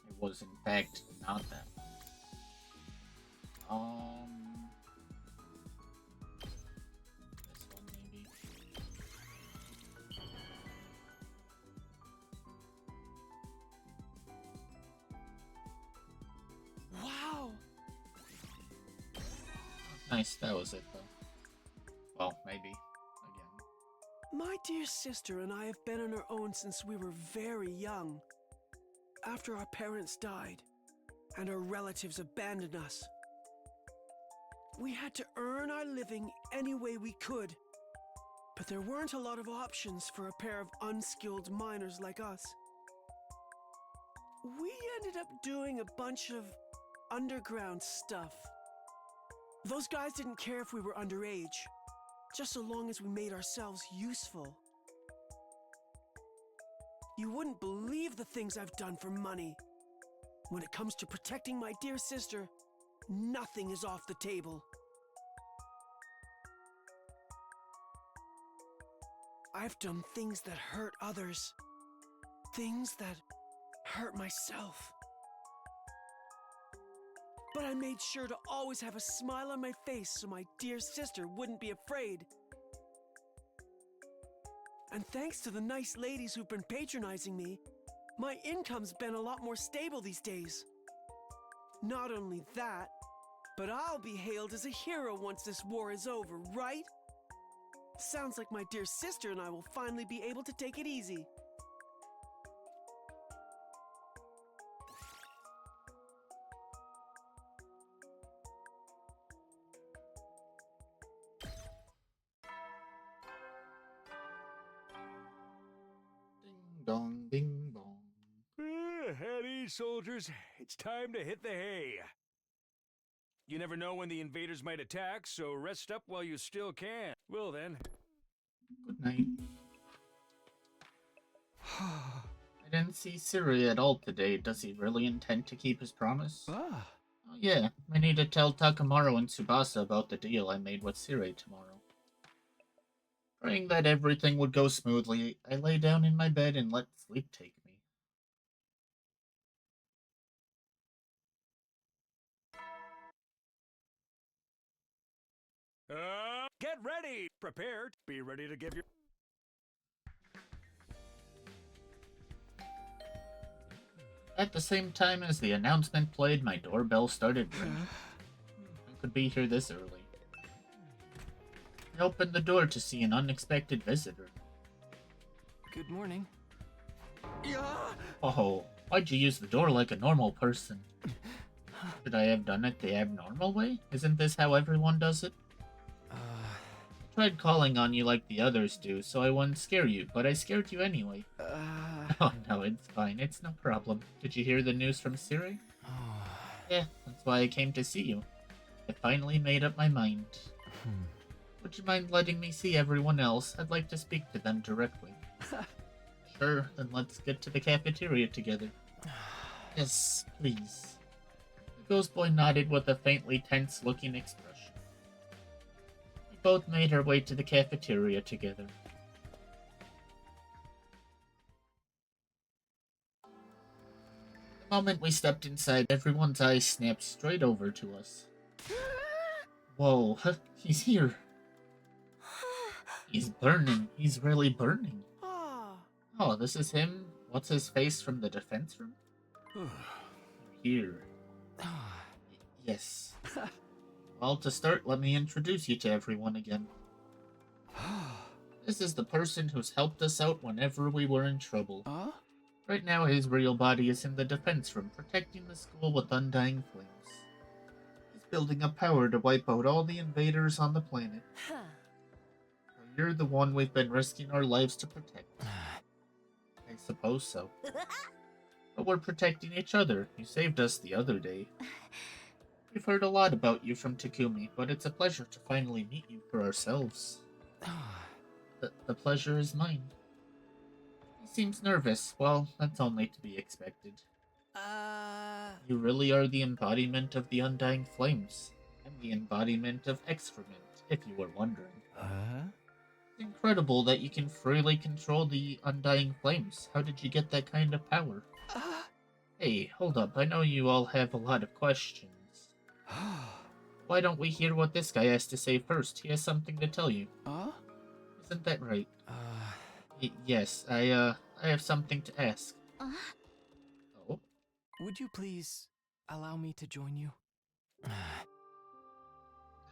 It was in fact not that one. This one maybe. Wow. Nice, that was it though. Well, maybe. Again. My dear sister and I have been on our own since we were very young. After our parents died, and our relatives abandoned us. We had to earn our living any way we could, but there weren't a lot of options for a pair of unskilled miners like us. We ended up doing a bunch of underground stuff. Those guys didn't care if we were underage, just so long as we made ourselves useful. You wouldn't believe the things I've done for money. When it comes to protecting my dear sister, nothing is off the table. I've done things that hurt others. Things that hurt myself. But I made sure to always have a smile on my face so my dear sister wouldn't be afraid. And thanks to the nice ladies who've been patronizing me, my income's been a lot more stable these days. Not only that, but I'll be hailed as a hero once this war is over, right? Sounds like my dear sister and I will finally be able to take it easy. Ding dong, ding dong. At ease, soldiers. It's time to hit the hay. You never know when the invaders might attack, so rest up while you still can. Well then. Good night. I didn't see Siri at all today. Does he really intend to keep his promise? Oh yeah, I need to tell Takamaru and Tsubasa about the deal I made with Siri tomorrow. Praying that everything would go smoothly, I lay down in my bed and let sleep take me. Get ready! Prepared. Be ready to give your... At the same time as the announcement played, my doorbell started ringing. I could be here this early. I opened the door to see an unexpected visitor. Good morning. Oh, why'd you use the door like a normal person? Should I have done it the abnormal way? Isn't this how everyone does it? I tried calling on you like the others do, so I wouldn't scare you, but I scared you anyway. Oh no, it's fine. It's no problem. Did you hear the news from Siri? Yeah, that's why I came to see you. I finally made up my mind. Would you mind letting me see everyone else? I'd like to speak to them directly. Sure, then let's get to the cafeteria together. Yes, please. The ghost boy nodded with a faintly tense-looking expression. We both made our way to the cafeteria together. The moment we stepped inside, everyone's eyes snapped straight over to us. Whoa, he's here. He's burning. He's really burning. Oh, this is him? What's his face from the defense room? Here. Yes. Well, to start, let me introduce you to everyone again. This is the person who's helped us out whenever we were in trouble. Right now, his real body is in the defense room, protecting the school with undying flames. He's building up power to wipe out all the invaders on the planet. You're the one we've been risking our lives to protect. I suppose so. But we're protecting each other. You saved us the other day. We've heard a lot about you from Takumi, but it's a pleasure to finally meet you for ourselves. The pleasure is mine. He seems nervous. Well, that's only to be expected. You really are the embodiment of the undying flames. And the embodiment of excrement, if you were wondering. It's incredible that you can freely control the undying flames. How did you get that kind of power? Hey, hold up. I know you all have a lot of questions. Why don't we hear what this guy has to say first? He has something to tell you. Isn't that right? Yes, I have something to ask. Oh? Would you please allow me to join you? I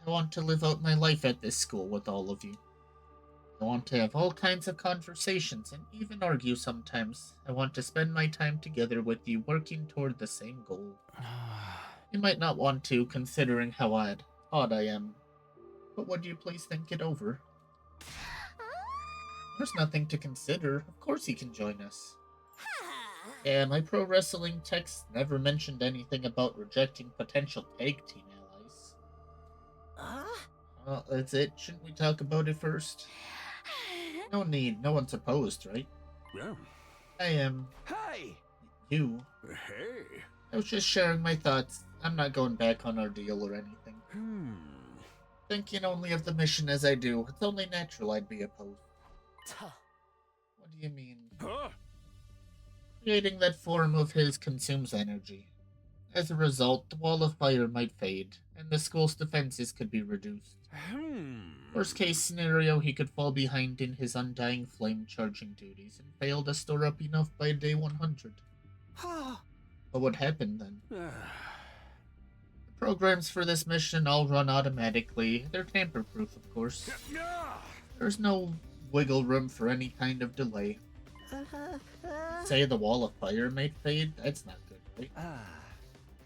want to live out my life at this school with all of you. I want to have all kinds of conversations and even argue sometimes. I want to spend my time together with you working toward the same goal. You might not want to, considering how odd I am. But would you please think it over? There's nothing to consider. Of course he can join us. Yeah, my pro wrestling text never mentioned anything about rejecting potential tag team allies. Well, that's it. Shouldn't we talk about it first? No need. No one's opposed, right? Yeah. I am. Hey! You. Hey. I was just sharing my thoughts. I'm not going back on our deal or anything. Thinking only of the mission as I do, it's only natural I'd be opposed. What do you mean? Huh? Creating that form of his consumes energy. As a result, the wall of fire might fade, and the school's defenses could be reduced. Worst case scenario, he could fall behind in his undying flame charging duties and fail to store up enough by day 100. What would happen then? The programs for this mission all run automatically. They're tamper-proof, of course. There's no wiggle room for any kind of delay. Say the wall of fire might fade? That's not good, right?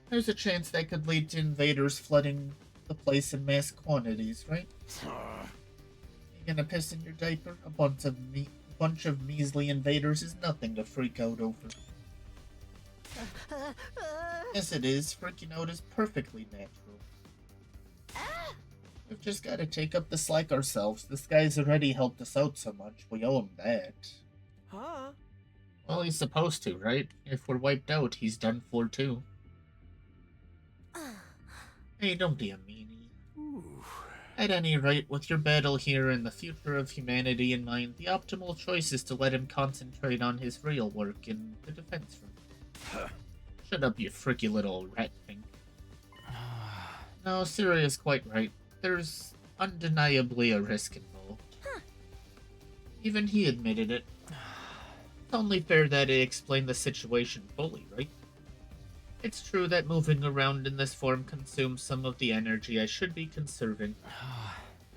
There's a chance that could lead to invaders flooding the place in mass quantities, right? You gonna piss in your diaper? A bunch of measly invaders is nothing to freak out over. Yes, it is. Freaking out is perfectly natural. We've just gotta take up the slack ourselves. This guy's already helped us out so much. We owe him that. Well, he's supposed to, right? If we're wiped out, he's done for too. Hey, don't be a meanie. At any rate, with your battle here and the future of humanity in mind, the optimal choice is to let him concentrate on his real work in the defense room. Shut up, you freaky little rat thing. No, Siria's quite right. There's undeniably a risk involved. Even he admitted it. It's only fair that I explain the situation fully, right? It's true that moving around in this form consumes some of the energy I should be conserving.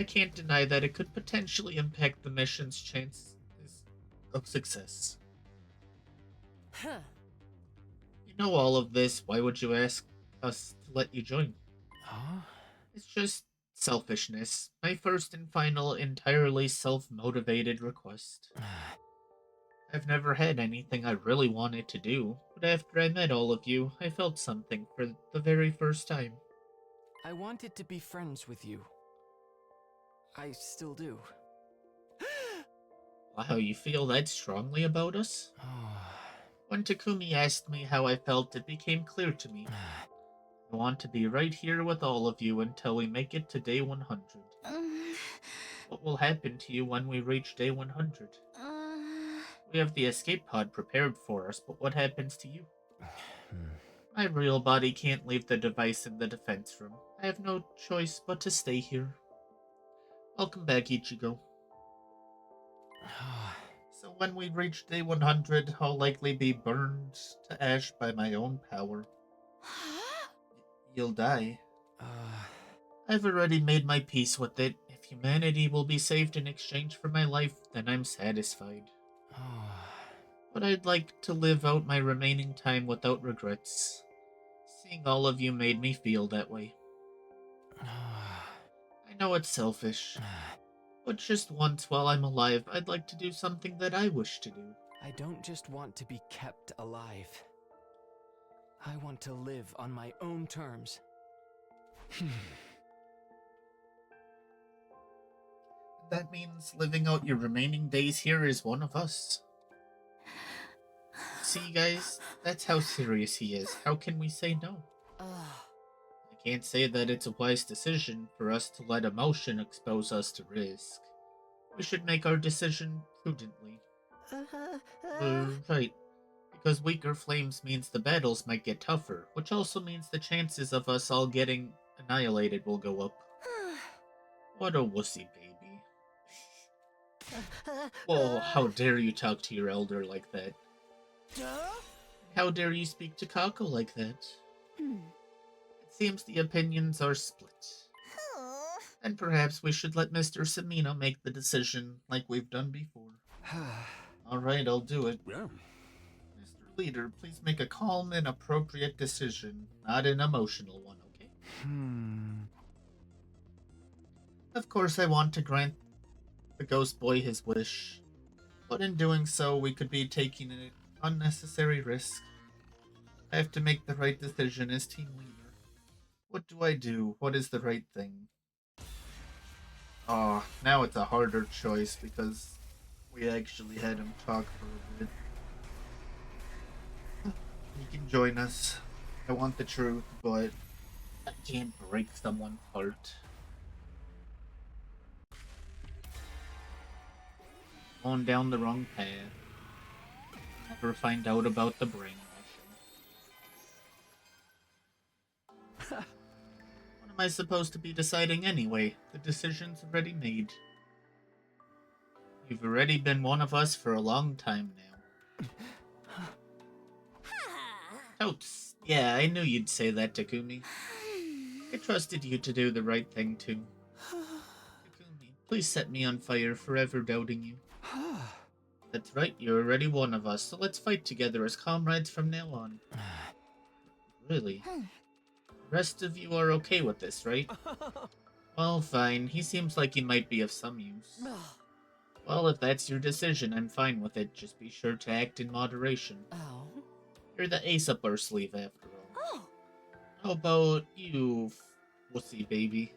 I can't deny that it could potentially impact the mission's chances of success. You know all of this, why would you ask us to let you join? It's just selfishness. My first and final entirely self-motivated request. I've never had anything I really wanted to do, but after I met all of you, I felt something for the very first time. I wanted to be friends with you. I still do. Wow, you feel that strongly about us? When Takumi asked me how I felt, it became clear to me. I want to be right here with all of you until we make it to day 100. What will happen to you when we reach day 100? We have the escape pod prepared for us, but what happens to you? My real body can't leave the device in the defense room. I have no choice but to stay here. Welcome back, Ichigo. So when we reach day 100, I'll likely be burned to ash by my own power. You'll die. I've already made my peace with it. If humanity will be saved in exchange for my life, then I'm satisfied. But I'd like to live out my remaining time without regrets. Seeing all of you made me feel that way. I know it's selfish, but just once while I'm alive, I'd like to do something that I wish to do. I don't just want to be kept alive. I want to live on my own terms. That means living out your remaining days here as one of us. See, guys, that's how serious he is. How can we say no? I can't say that it's a wise decision for us to let emotion expose us to risk. We should make our decision prudently. Right. Because weaker flames means the battles might get tougher, which also means the chances of us all getting annihilated will go up. What a wussy baby. Whoa, how dare you talk to your elder like that? How dare you speak to Kako like that? It seems the opinions are split. And perhaps we should let Mr. Semino make the decision like we've done before. Alright, I'll do it. Yeah. Mr. Leader, please make a calm and appropriate decision, not an emotional one, okay? Of course, I want to grant the Ghost Boy his wish, but in doing so, we could be taking an unnecessary risk. I have to make the right decision as team leader. What do I do? What is the right thing? Oh, now it's a harder choice because we actually had him talk for a bit. He can join us. I want the truth, but I can't break someone's heart. Going down the wrong path. Never find out about the brainwashing. What am I supposed to be deciding anyway? The decision's already made. You've already been one of us for a long time now. Totes. Yeah, I knew you'd say that, Takumi. I trusted you to do the right thing, too. Takumi, please set me on fire, forever doubting you. That's right, you're already one of us, so let's fight together as comrades from now on. Really? The rest of you are okay with this, right? Well, fine. He seems like he might be of some use. Well, if that's your decision, I'm fine with it. Just be sure to act in moderation. You're the ace up our sleeve, after all. How about you, wussy baby?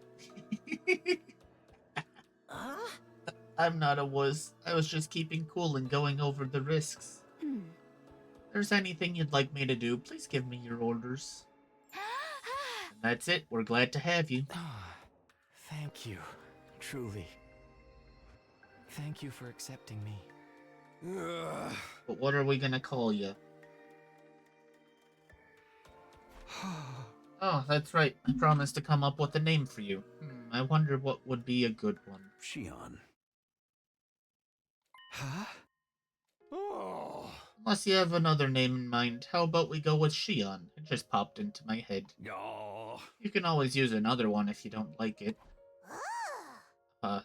I'm not a wuss. I was just keeping cool and going over the risks. If there's anything you'd like me to do, please give me your orders. And that's it. We're glad to have you. Thank you. Truly. Thank you for accepting me. But what are we gonna call you? Oh, that's right. I promised to come up with a name for you. I wonder what would be a good one. Shion. Huh? Oh. Unless you have another name in mind, how about we go with Shion? It just popped into my head. Oh. You can always use another one if you don't like it.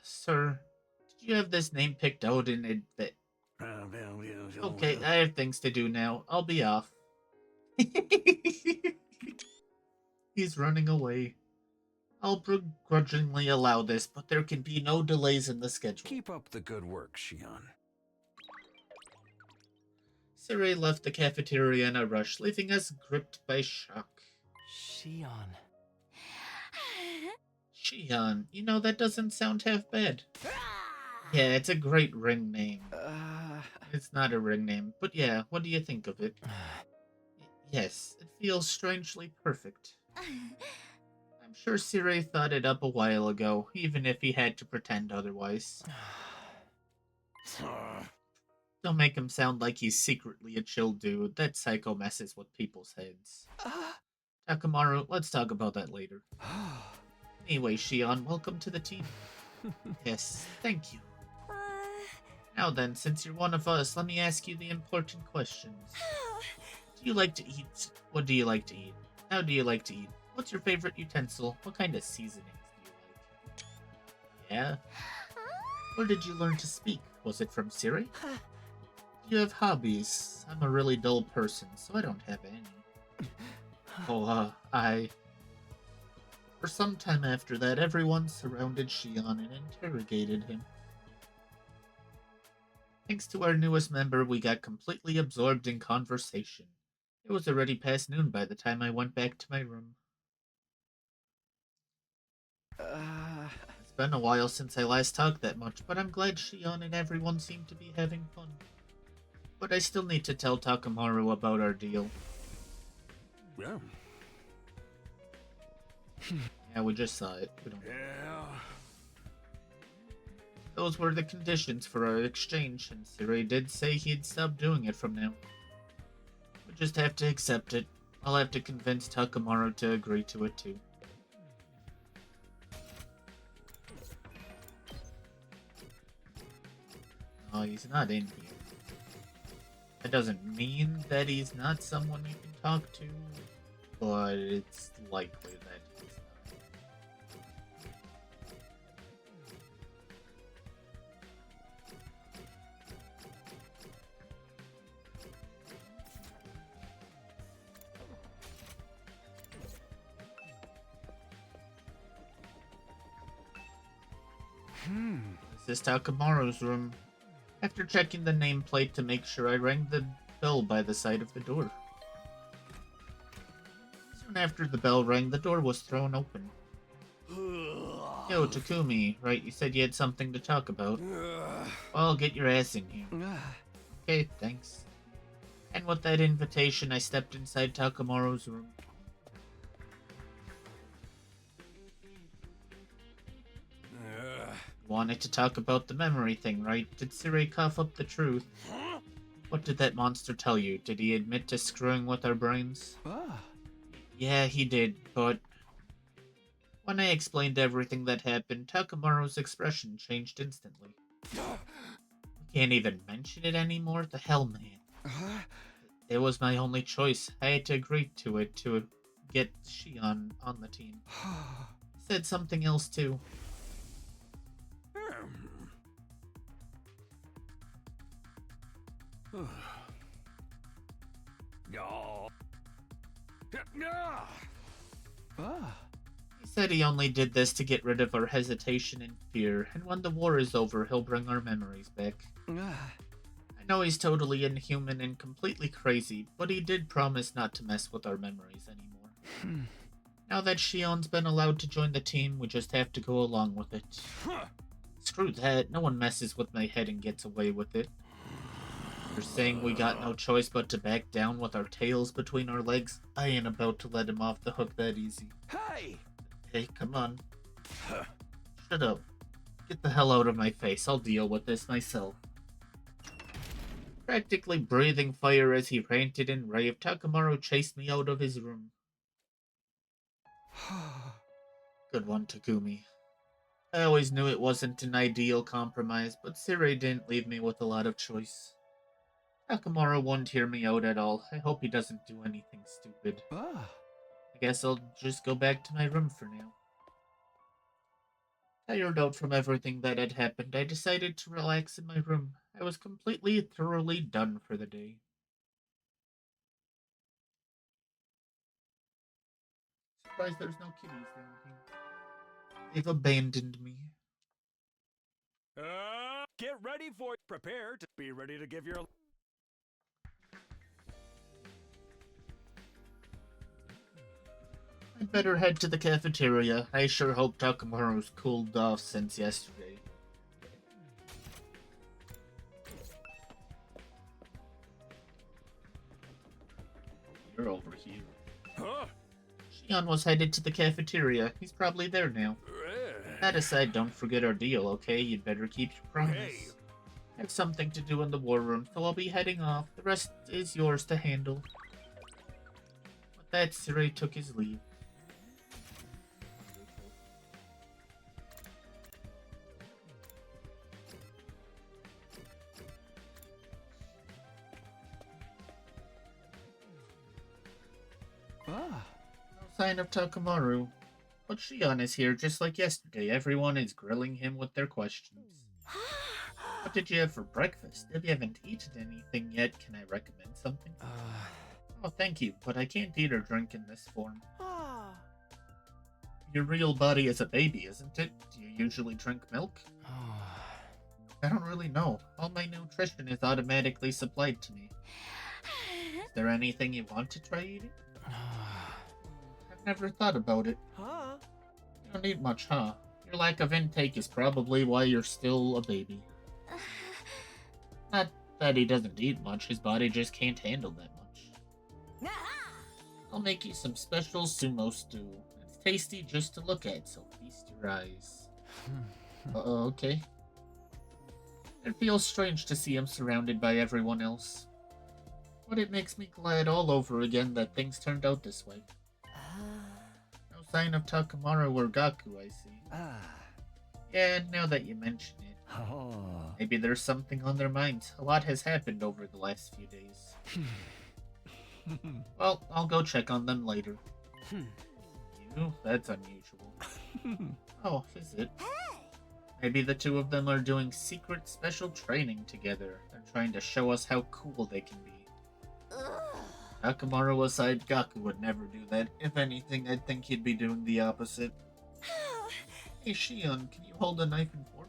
Sir, did you have this name picked out in it? Okay, I have things to do now. I'll be off. He's running away. I'll begrudgingly allow this, but there can be no delays in the schedule. Keep up the good work, Shion. Siri left the cafeteria in a rush, leaving us gripped by shock. Shion. Shion, you know, that doesn't sound half bad. Yeah, it's a great ring name. It's not a ring name, but yeah, what do you think of it? Yes, it feels strangely perfect. I'm sure Siri thought it up a while ago, even if he had to pretend otherwise. Don't make him sound like he's secretly a chill dude. That psycho messes with people's heads. Takamaru, let's talk about that later. Anyway, Shion, welcome to the team. Yes, thank you. Now then, since you're one of us, let me ask you the important questions. Do you like to eat? What do you like to eat? How do you like to eat? What's your favorite utensil? What kind of seasonings do you like? Yeah? Where did you learn to speak? Was it from Siri? Do you have hobbies? I'm a really dull person, so I don't have any. For some time after that, everyone surrounded Shion and interrogated him. Thanks to our newest member, we got completely absorbed in conversation. It was already past noon by the time I went back to my room. It's been a while since I last talked that much, but I'm glad Shion and everyone seem to be having fun. But I still need to tell Takamaru about our deal. Yeah. Yeah, we just saw it. We don't... Yeah. Those were the conditions for our exchange, and Siri did say he'd stop doing it from now. We just have to accept it. I'll have to convince Takamaru to agree to it too. Oh, he's not in here. That doesn't mean that he's not someone you can talk to, but it's likely that he's not. This is Takamaru's room. After checking the nameplate to make sure, I rang the bell by the side of the door. Soon after the bell rang, the door was thrown open. Yo, Takumi, right, you said you had something to talk about. Well, get your ass in here. Okay, thanks. And with that invitation, I stepped inside Takamaru's room. Wanted to talk about the memory thing, right? Did Sirei cough up the truth? What did that monster tell you? Did he admit to screwing with our brains? Yeah, he did, but... When I explained everything that happened, Takamaru's expression changed instantly. Can't even mention it anymore? The hell, man. It was my only choice. I had to agree to it to get Shion on the team. Said something else too. He said he only did this to get rid of our hesitation and fear, and when the war is over, he'll bring our memories back. I know he's totally inhuman and completely crazy, but he did promise not to mess with our memories anymore. Now that Shion's been allowed to join the team, we just have to go along with it. Screw that, no one messes with my head and gets away with it. You're saying we got no choice but to back down with our tails between our legs? I ain't about to let him off the hook that easy. Hey, come on. Shut up. Get the hell out of my face, I'll deal with this myself. Practically breathing fire as he ranted and raved, Takamaru chased me out of his room. Good one, Takumi. I always knew it wasn't an ideal compromise, but Sirei didn't leave me with a lot of choice. Takamaru won't hear me out at all. I hope he doesn't do anything stupid. I guess I'll just go back to my room for now. Tired out from everything that had happened, I decided to relax in my room. I was completely, thoroughly done for the day. Surprised there's no kitties down here. They've abandoned me. Get ready for it. Prepare to be ready to give your... I'd better head to the cafeteria. I sure hope Takamaru's cooled off since yesterday. You're over here. Huh? Shion was headed to the cafeteria. He's probably there now. That aside, don't forget our deal, okay? You'd better keep your promise. Hey. I have something to do in the war room, so I'll be heading off. The rest is yours to handle. With that, Sirei took his leave. No sign of Takamaru. But Shion is here just like yesterday. Everyone is grilling him with their questions. What did you have for breakfast? If you haven't eaten anything yet, can I recommend something? Oh, thank you, but I can't eat or drink in this form. Your real body is a baby, isn't it? Do you usually drink milk? I don't really know. All my nutrition is automatically supplied to me. Is there anything you want to try eating? I've never thought about it. You don't eat much, huh? Your lack of intake is probably why you're still a baby. Not that he doesn't eat much, his body just can't handle that much. I'll make you some special sumo stew. It's tasty just to look at, so feast your eyes. Okay. It feels strange to see him surrounded by everyone else. But it makes me glad all over again that things turned out this way. No sign of Takamaru or Gaku, I see. Yeah, now that you mention it. Maybe there's something on their minds. A lot has happened over the last few days. Well, I'll go check on them later. You? That's unusual. Oh, is it? Maybe the two of them are doing secret special training together. They're trying to show us how cool they can be. Takamaru aside, Gaku would never do that. If anything, I'd think he'd be doing the opposite. Hey, Shion, can you hold a knife and fork?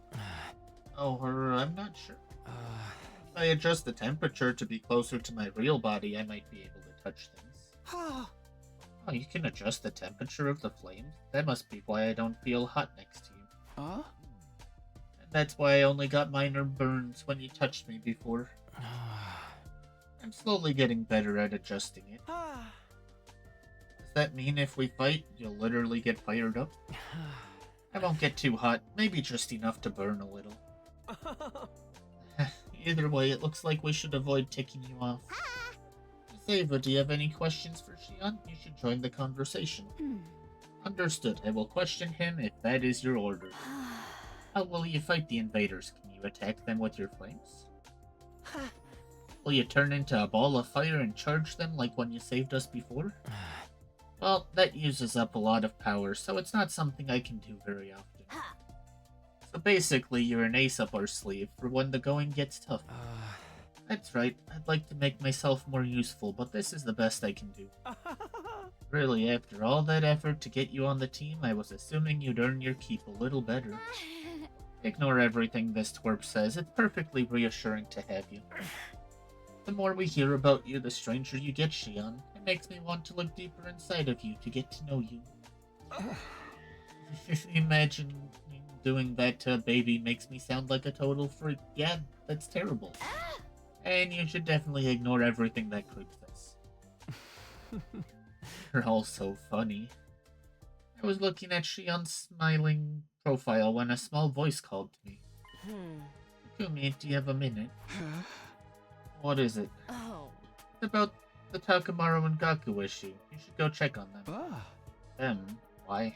Oh, I'm not sure. Uh, If I adjust the temperature to be closer to my real body, I might be able to touch things. Oh, you can adjust the temperature of the flames? That must be why I don't feel hot next to you. huh? And that's why I only got minor burns when you touched me before. I'm slowly getting better at adjusting it. Does that mean if we fight, you'll literally get fired up? I won't get too hot, maybe just enough to burn a little. Either way, it looks like we should avoid ticking you off. Zeva, do you have any questions for Shion? You should join the conversation. Understood. I will question him if that is your order. How will you fight the invaders? Can you attack them with your flames? Will you turn into a ball of fire and charge them like when you saved us before? Well, that uses up a lot of power, so it's not something I can do very often. So basically, you're an ace up our sleeve for when the going gets tough. That's right, I'd like to make myself more useful, but this is the best I can do. Really, after all that effort to get you on the team, I was assuming you'd earn your keep a little better. Ignore everything this twerp says, it's perfectly reassuring to have you. The more we hear about you, the stranger you get, Shion. It makes me want to look deeper inside of you to get to know you. Imagine doing that to a baby makes me sound like a total freak. Yeah, that's terrible. And you should definitely ignore everything that creep says. You're all so funny. I was looking at Shion's smiling profile when a small voice called to me. Kumi, do you have a minute? What is it? Oh. It's about the Takamaru and Gaku issue. You should go check on them. Them? Why?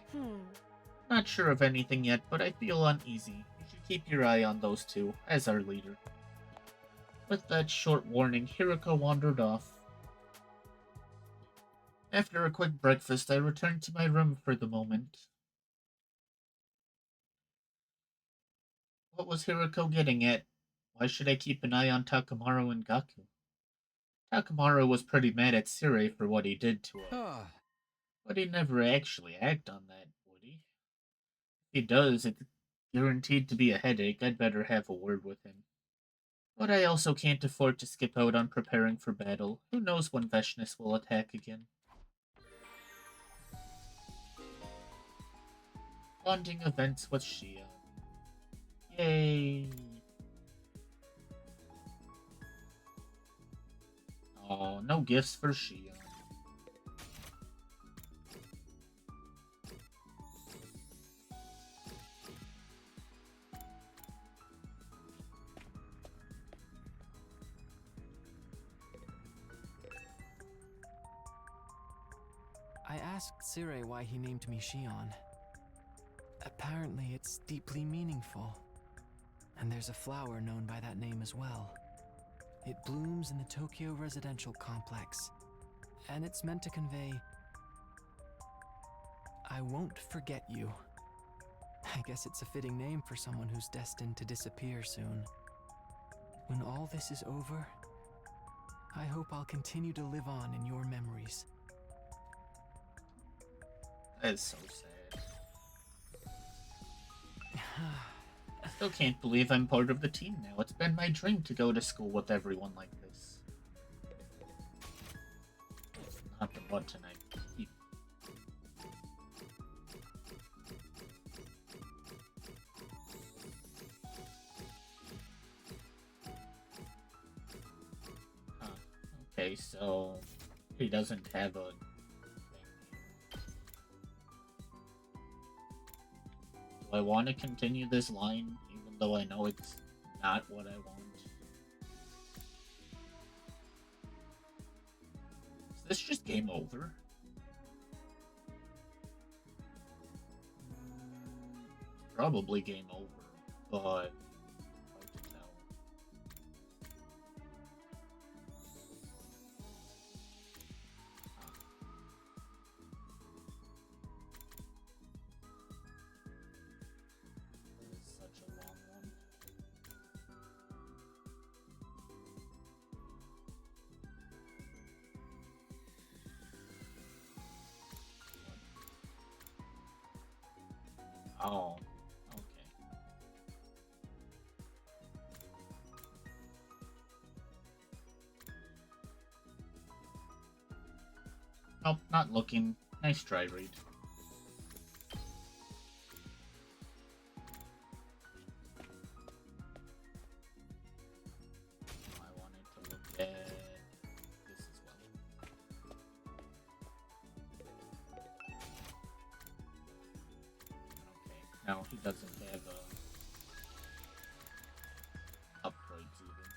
Not sure of anything yet, but I feel uneasy. You should keep your eye on those two, as our leader. With that short warning, Hiroko wandered off. After a quick breakfast, I returned to my room for the moment. What was Hiroko getting at? Why should I keep an eye on Takamaru and Gaku? Takamaru was pretty mad at Sire for what he did to her. But he'd never actually act on that, would he? If he does, it's guaranteed to be a headache. I'd better have a word with him. But I also can't afford to skip out on preparing for battle. Who knows when Veshness will attack again. Bonding events with Shion. Yay! Oh, no gifts for Shion. I asked Sire why he named me Shion. Apparently, it's deeply meaningful. And there's a flower known by that name as well. It blooms in the Tokyo residential complex, and it's meant to convey, I won't forget you. I guess it's a fitting name for someone who's destined to disappear soon. When all this is over, I hope I'll continue to live on in your memories. That's so sad. Still can't believe I'm part of the team now. It's been my dream to go to school with everyone like this. Not the button I keep. Huh. Okay, so he doesn't have a Do I want to continue this line, even though I know it's not what I want? Is this just game over? Probably game over, but hard to tell. This is such a long one. Oh, okay. Nope, not looking. Nice try, Reed. I wanted to look at this as well. Okay, no, he doesn't have upgrades even.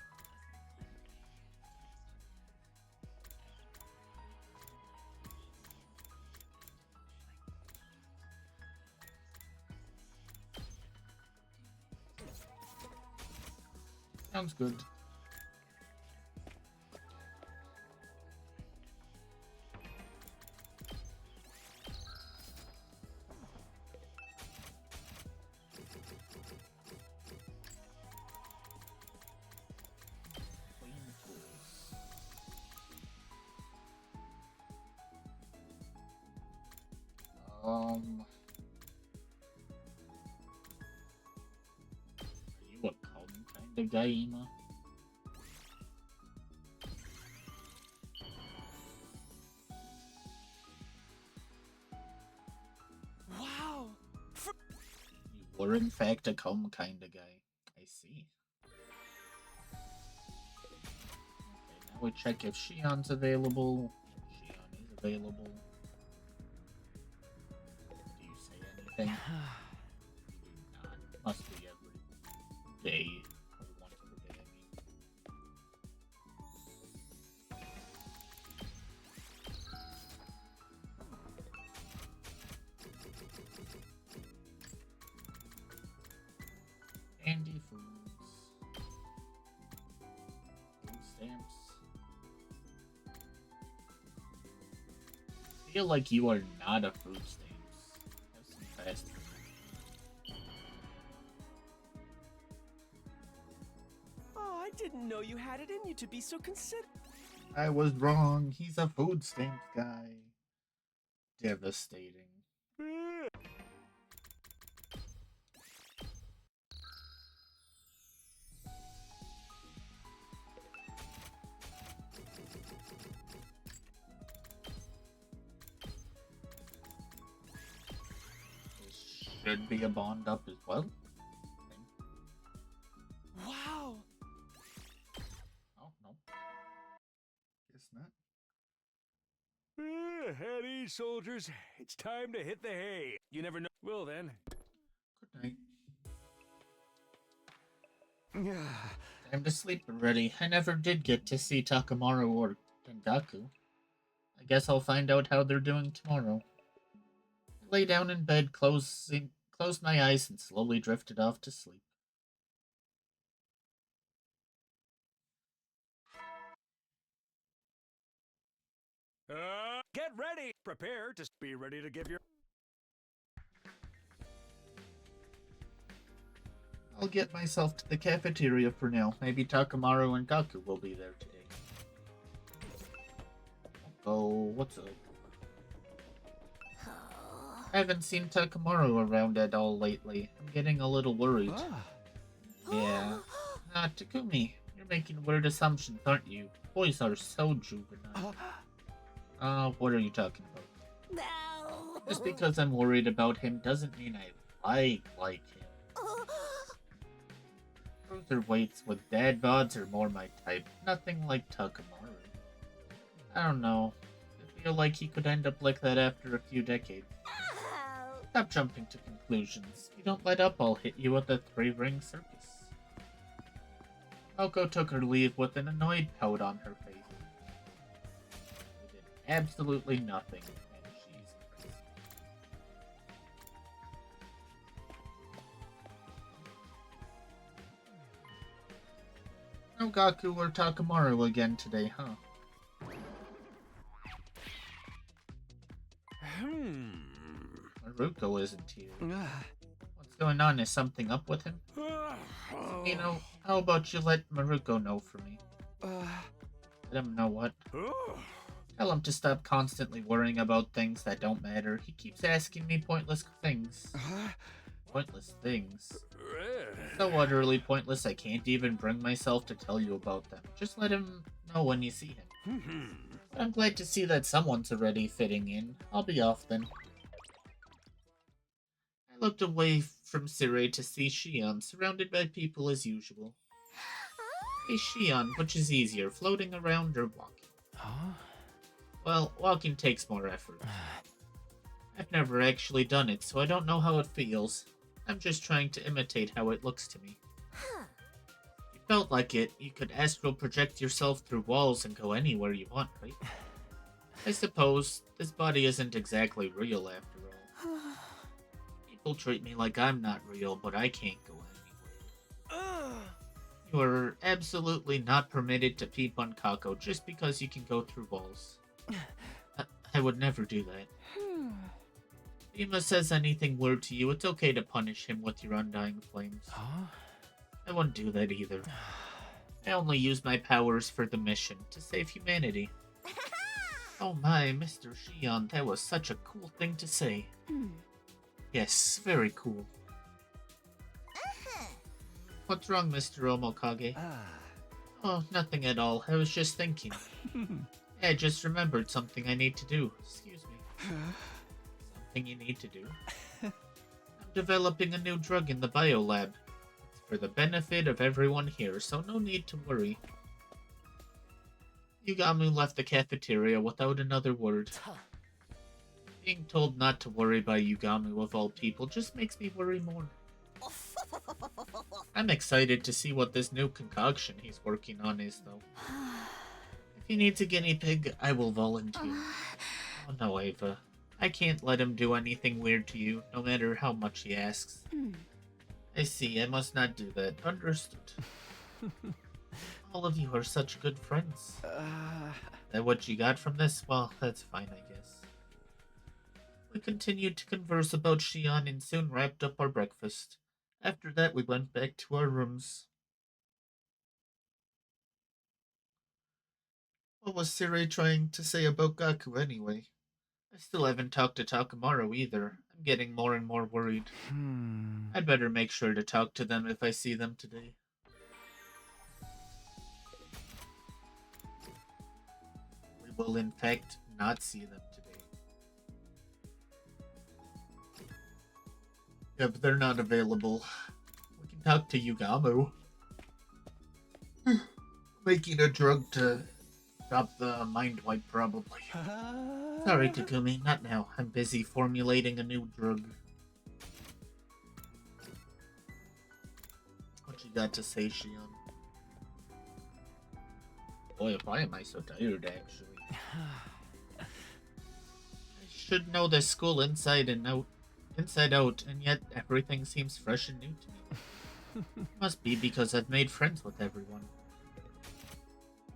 Sounds good. Clean tools. Are you a calm kind of guy, Ema? Wow! You were in fact a calm kind of guy. I see. Okay, now we check if Shion's available. Shion is available. Do you say anything? You do not. Must be every day. Or once per day, I mean. Candy foods. Food stamps. I feel like you are not a food stamps. Have some fast food. Oh, I didn't know you had it in you to be so considerate. I was wrong. He's a food stamps guy. Devastating. This should be a bond up as well. Wow! Oh, no. Guess not. At ease, soldiers. It's time to hit the hay. You never know. Well then. Good night. Time to sleep already. I never did get to see Takamaru or Tengaku. I guess I'll find out how they're doing tomorrow. I lay down in bed, closed my eyes, and slowly drifted off to sleep. Get ready. Prepare to be ready to give your. I'll get myself to the cafeteria for now. Maybe Takamaru and Gaku will be there today. Oh, what's up? I haven't seen Takamaru around at all lately. I'm getting a little worried. Yeah. Takumi, you're making weird assumptions, aren't you? Boys are so juvenile. What are you talking about? No. Just because I'm worried about him doesn't mean I like him. Cruiserweights with dad bods are more my type. Nothing like Takamaru. I don't know. I feel like he could end up like that after a few decades. Stop jumping to conclusions. If you don't let up, I'll hit you with a 3-ring circus. Oko took her leave with an annoyed pout on her face. We did absolutely nothing, and she's crazy. No Gaku or Takamaru again today, huh? Maruko isn't here. What's going on? Is something up with him? You know, how about you let Maruko know for me? Let him know what? Tell him to stop constantly worrying about things that don't matter. He keeps asking me pointless things. Pointless things? So utterly pointless I can't even bring myself to tell you about them. Just let him know when you see him. I'm glad to see that someone's already fitting in. I'll be off then. I looked away from Sirei to see Shion, surrounded by people as usual. Hey Shion, which is easier, floating around or walking? Huh? Well, walking takes more effort. I've never actually done it, so I don't know how it feels. I'm just trying to imitate how it looks to me. If you felt like it, you could astral project yourself through walls and go anywhere you want, right? I suppose this body isn't exactly real after all. People treat me like I'm not real, but I can't go anywhere. You are absolutely not permitted to peep on Kako just because you can go through walls. I would never do that. If Ima says anything weird to you, it's okay to punish him with your undying flames. Huh? I wouldn't do that either. I only use my powers for the mission, to save humanity. Oh my, Mr. Shion, that was such a cool thing to say. Yes, very cool. What's wrong, Mr. Omokage? Oh, nothing at all. I was just thinking. I just remembered something I need to do. Excuse me. Something you need to do? I'm developing a new drug in the biolab. It's for the benefit of everyone here, so no need to worry. Yugamu left the cafeteria without another word. Being told not to worry by Yugamu of all people just makes me worry more. I'm excited to see what this new concoction he's working on is, though. If he needs a guinea pig, I will volunteer. Oh no, Ava. I can't let him do anything weird to you, no matter how much he asks. I see, I must not do that. Understood. All of you are such good friends. That what you got from this? Well, that's fine, I guess. We continued to converse about Shion and soon wrapped up our breakfast. After that, we went back to our rooms. What was Sirei trying to say about Gaku anyway? I still haven't talked to Takamaru either. I'm getting more and more worried. I'd better make sure to talk to them if I see them today. We will in fact not see them today. Yep, they're not available. We can talk to Yugamu. Making a drug to stop the mind wipe, probably. Sorry, Takumi, not now. I'm busy formulating a new drug. What you got to say, Shion? Boy, why am I so tired, actually? I should know this school inside out, and yet everything seems fresh and new to me. Must be because I've made friends with everyone.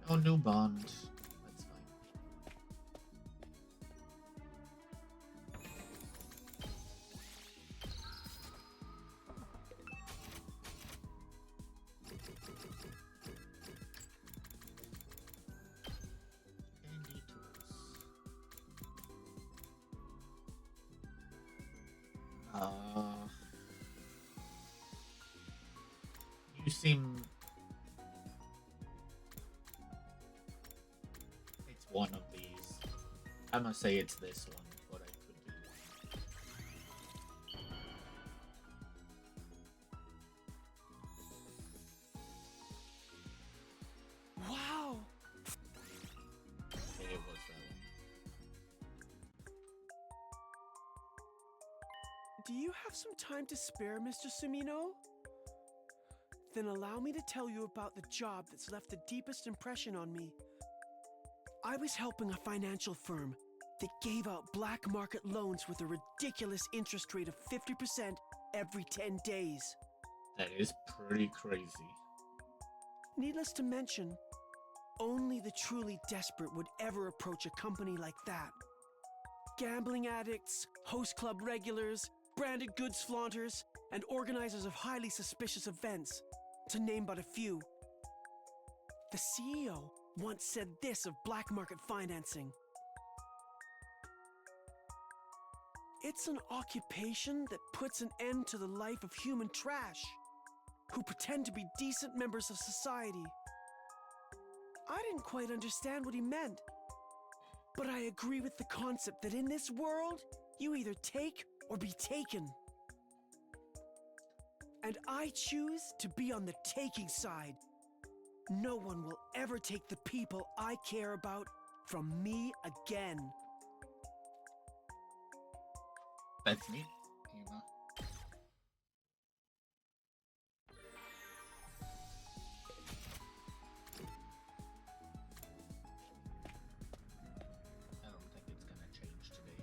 No new bond. That's fine. Handy tools. You seem... It's one of these. I'm gonna say it's this one, but I could be wrong. Wow! Okay, it was that one. Do you have some time to spare, Mr. Sumino? Then allow me to tell you about the job that's left the deepest impression on me. I was helping a financial firm that gave out black market loans with a ridiculous interest rate of 50% every 10 days. That is pretty crazy. Needless to mention, only the truly desperate would ever approach a company like that. Gambling addicts, host club regulars, branded goods flaunters, and organizers of highly suspicious events, to name but a few. The CEO once said this of black market financing: "It's an occupation that puts an end to the life of human trash, who pretend to be decent members of society." I didn't quite understand what he meant, But I agree with the concept that in this world, you either take or be taken. And I choose to be on the taking side. No one will ever take the people I care about from me again. That's neat, Ema. I don't think it's gonna change today.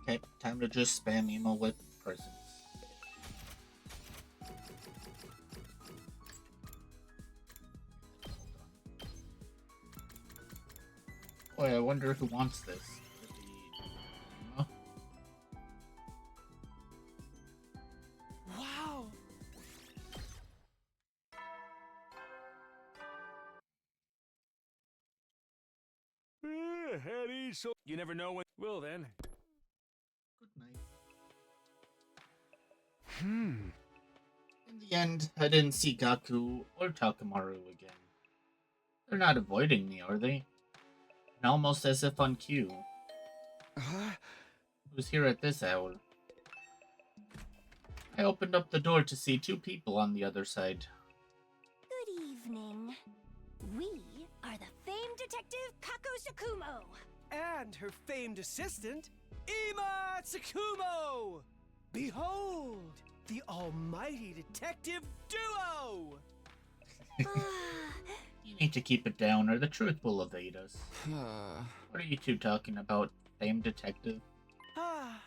Okay, time to just spam Emo with presents. Boy, I wonder who wants this. Could it be Emo? Wow! Hetty, so you never know when. Well then. Good night. In the end, I didn't see Gaku or Takamaru again. They're not avoiding me, are they? And almost as if on cue. Who's here at this hour? I opened up the door to see two people on the other side. Good evening. We are the famed detective Kako Sakumo. And her famed assistant, Ima Tsukumo! Behold, the almighty detective duo! You need to keep it down or the truth will evade us. What are you two talking about, famed detective? Ah,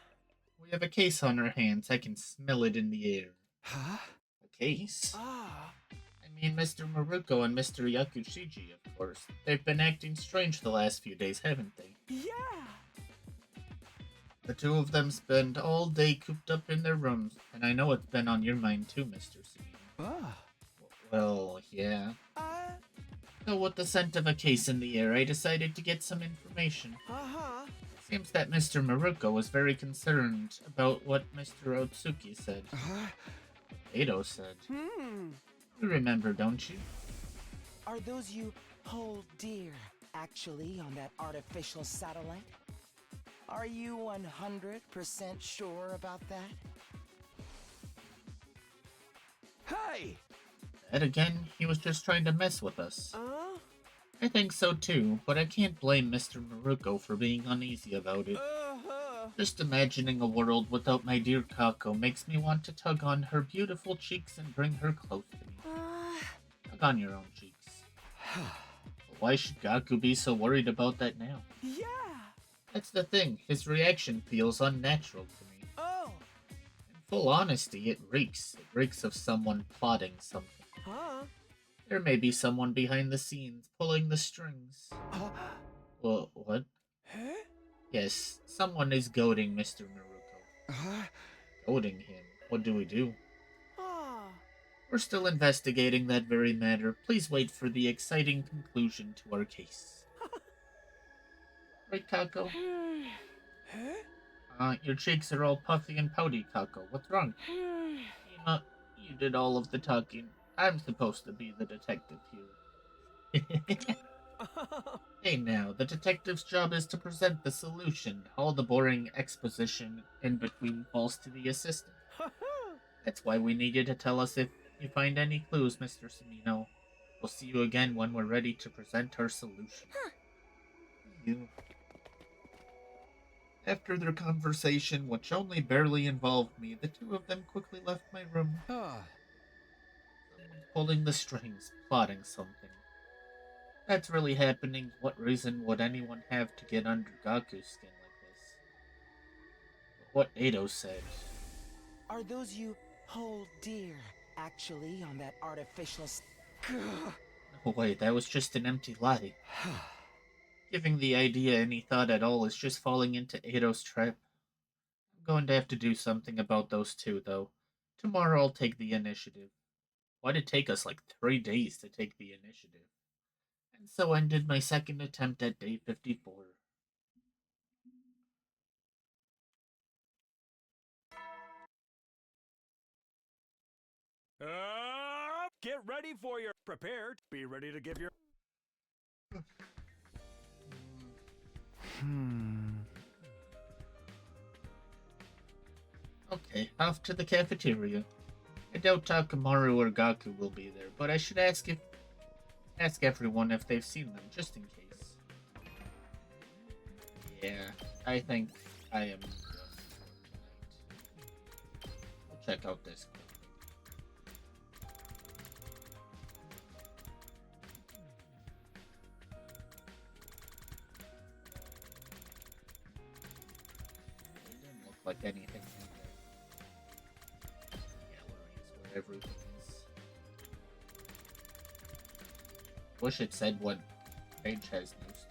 We have a case on our hands. I can smell it in the air. Huh? A case? ah. I mean, Mr. Maruko and Mr. Yakushiji, of course. They've been acting strange the last few days, haven't they? Yeah! The two of them spend all day cooped up in their rooms, and I know it's been on your mind too, Mr. Sumino. Ah. Well, yeah. So with the scent of a case in the air, I decided to get some information. Uh-huh. Seems that Mr. Maruko was very concerned about what Mr. Otsuki said. Edo said. You remember, don't you? Are those you hold dear actually on that artificial satellite? Are you 100% sure about that? Hey! And again, he was just trying to mess with us. I think so too, but I can't blame Mr. Maruko for being uneasy about it. Just imagining a world without my dear Kako makes me want to tug on her beautiful cheeks and bring her close to me. Tug on your own cheeks. But why should Gaku be so worried about that now? Yeah! That's the thing, his reaction feels unnatural to me. Oh! In full honesty, it reeks. It reeks of someone plotting something. Huh? There may be someone behind the scenes, pulling the strings. Well, what? Huh? Yes, someone is goading Mr. Naruto. Goading him? What do we do? Ah. We're still investigating that very matter. Please wait for the exciting conclusion to our case. Right, Kako? Huh? Your cheeks are all puffy and pouty, Kako. What's wrong? Ema, you did all of the talking. I'm supposed to be the detective here. Hey now, the detective's job is to present the solution. All the boring exposition in between falls to the assistant. That's why we need you to tell us if you find any clues, Mr. Sumino. We'll see you again when we're ready to present our solution. You. After their conversation, which only barely involved me, the two of them quickly left my room. Someone's pulling the strings, plotting something. That's really happening. What reason would anyone have to get under Gaku's skin like this? But what Edo said. Are those you hold dear actually on that artificial No, wait, that was just an empty lie. Giving the idea any thought at all is just falling into Edo's trap. I'm going to have to do something about those two, though. Tomorrow I'll take the initiative. Why'd it take us like 3 days to take the initiative? And so ended my second attempt at day 54. Get ready for your prepared. Be ready to give your. Okay, off to the cafeteria. I doubt Takamaru or Gaku will be there, but I should ask everyone if they've seen them, just in case. Yeah, I think I am done for tonight. We'll check out this quickly. It didn't look like anything in there. Gallery is where everything is. Wish it said what page has new stuff.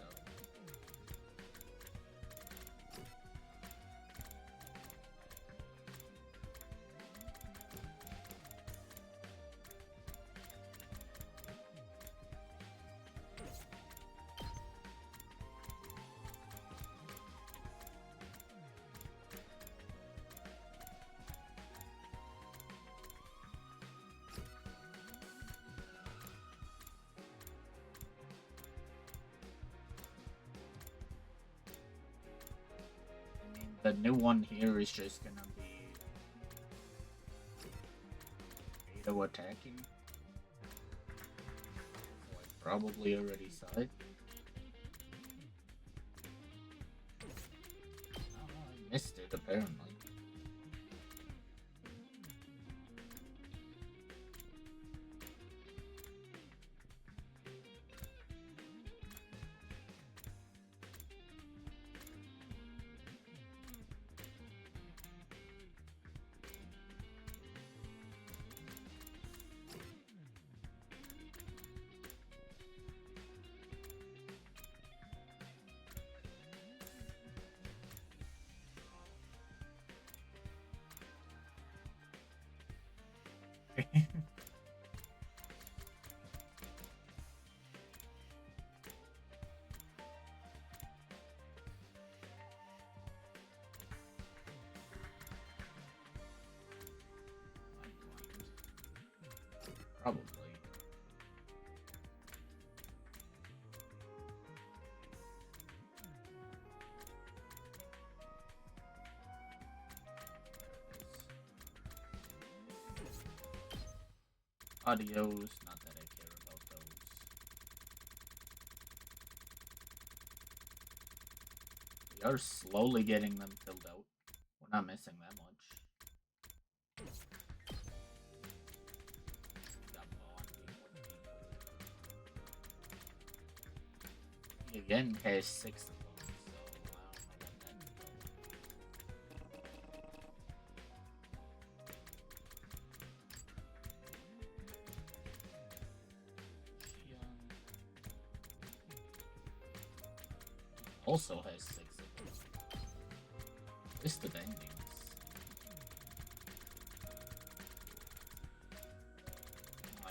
The new one here is just gonna be Kato attacking. So I probably already saw it. Oh, I missed it apparently. Probably. Audios, not that I care about those. We are slowly getting them filled out. We're not missing that much. He again has 6 of them, so I don't know what that's about. Shion also has 6 of them. List of endings. I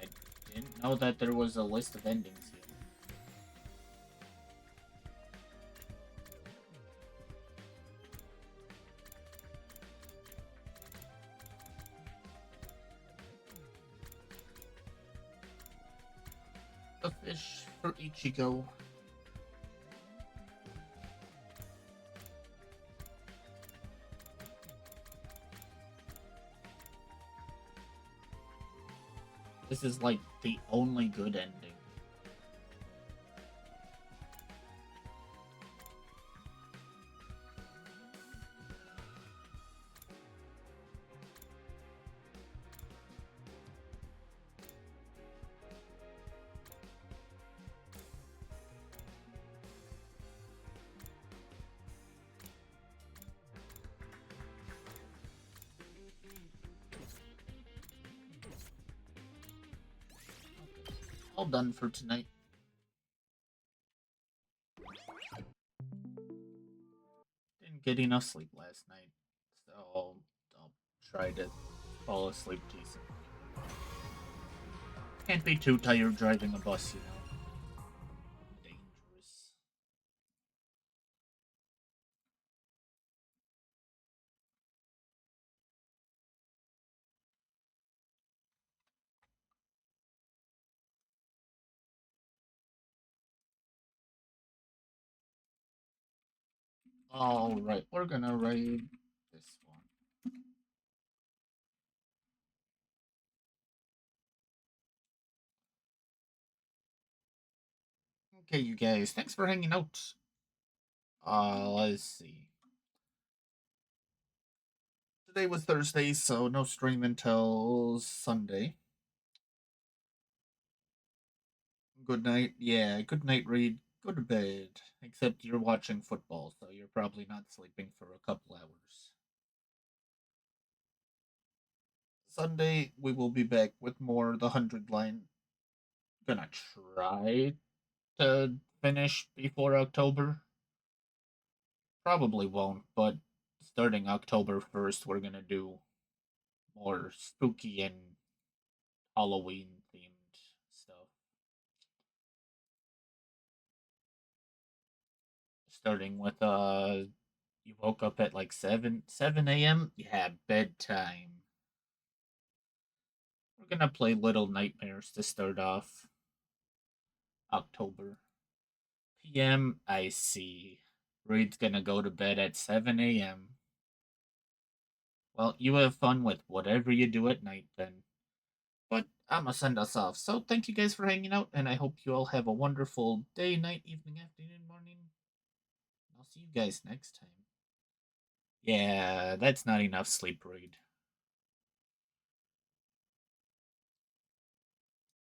didn't know that there was a list of endings here. A fish for Ichigo. This is like the only good ending. All done for tonight. Didn't get enough sleep last night, so I'll try to fall asleep decently. Can't be too tired driving a bus, you know. Alright, we're gonna raid this one. Okay, you guys, thanks for hanging out. Let's see. Today was Thursday, so no stream until Sunday. Good night. Yeah, good night, Reed. Go to bed. Except you're watching football, so you're probably not sleeping for a couple hours. Sunday, we will be back with more the 100 line. Gonna try to finish before October. Probably won't, but starting October 1st, we're gonna do more spooky and Halloween themed stuff. Starting with you woke up at like 7 a.m. Yeah, bedtime. We're gonna play Little Nightmares to start off October. PM, I see. Reed's gonna go to bed at 7 a.m. Well, you have fun with whatever you do at night then. But I'm gonna send us off. So thank you guys for hanging out, and I hope you all have a wonderful day, night, evening, afternoon, morning. I'll see you guys next time. Yeah, that's not enough sleep, Reed.